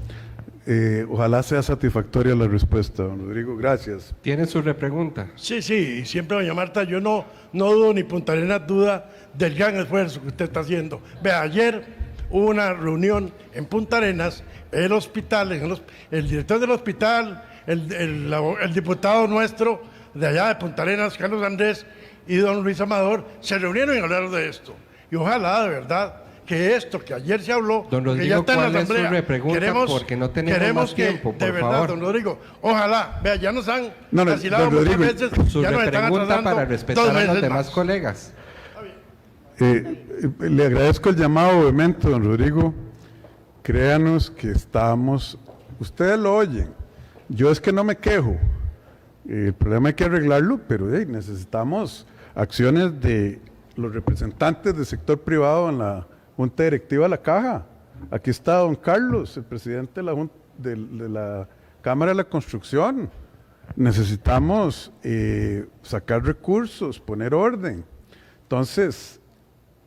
Ojalá sea satisfactoria la respuesta, don Rodrigo. Gracias. ¿Tiene su repregunta? Sí, sí, y siempre, doña Marta, yo no dudo ni Punta Arenas duda del gran esfuerzo que usted está haciendo. Vea, ayer hubo una reunión en Punta Arenas, el hospital, el director del hospital, el diputado nuestro de allá de Punta Arenas, Carlos Andrés, y don Luis Amador, se reunieron y hablaron de esto. Y ojalá, de verdad, que esto que ayer se habló, Don que Rodrigo, ya está en la ¿cuál es su asamblea, repregunta? Porque no tenemos más que, tiempo, por de verdad, favor. don Rodrigo, ojalá, vea, ya nos han No, vacilado don muchas Rodrigo, veces, Su ya nos están repregunta atrasando para 2 respetar a meses los demás más. colegas. Le agradezco el llamado, obviamente, don Rodrigo. Créanos que estamos, ustedes lo oyen. Yo es que no me quejo. El problema hay que arreglarlo, pero necesitamos acciones de los representantes del sector privado en la Junta Directiva de la Caja. Aquí está don Carlos, el presidente de la Cámara de la Construcción. Necesitamos sacar recursos, poner orden. Entonces,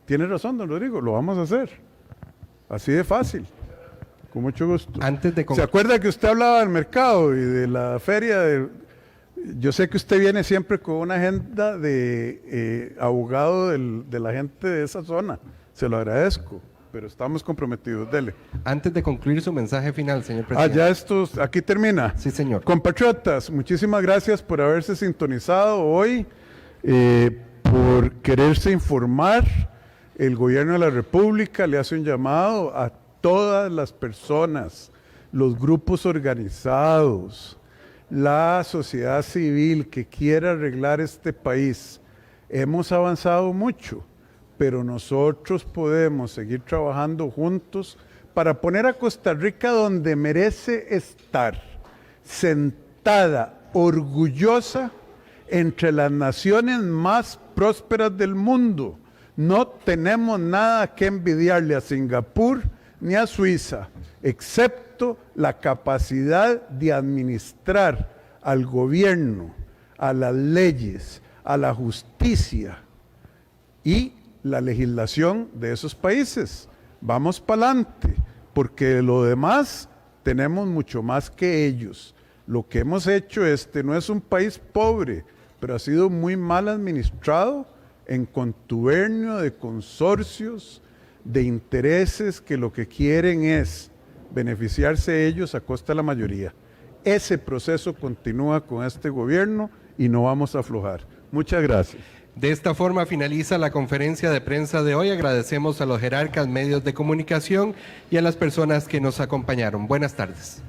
tiene razón, don Rodrigo, lo vamos a hacer. Así de fácil. Con mucho gusto. ¿Se acuerda que usted hablaba del mercado y de la feria? Yo sé que usted viene siempre con una agenda de abogado de la gente de esa zona. Se lo agradezco, pero estamos comprometidos. Dele. Antes de concluir su mensaje final, señor presidente. Ya aquí termina. Sí, señor. Compatriotas, muchísimas gracias por haberse sintonizado hoy, por quererse informar. El gobierno de la República le hace un llamado a todas las personas, los grupos organizados, la sociedad civil que quiera arreglar este país. Hemos avanzado mucho, pero nosotros podemos seguir trabajando juntos para poner a Costa Rica donde merece estar, sentada, orgullosa, entre las naciones más prósperas del mundo. No tenemos nada que envidiarle a Singapur ni a Suiza, excepto la capacidad de administrar al gobierno, a las leyes, a la justicia y la legislación de esos países. Vamos para adelante, porque de lo demás tenemos mucho más que ellos. Lo que hemos hecho no es un país pobre, pero ha sido muy mal administrado en contubernio de consorcios, de intereses que lo que quieren es beneficiarse ellos a costa de la mayoría. Ese proceso continúa con este gobierno y no vamos a aflojar. Muchas gracias. De esta forma finaliza la conferencia de prensa de hoy. Agradecemos a los jerarcas medios de comunicación y a las personas que nos acompañaron. Buenas tardes.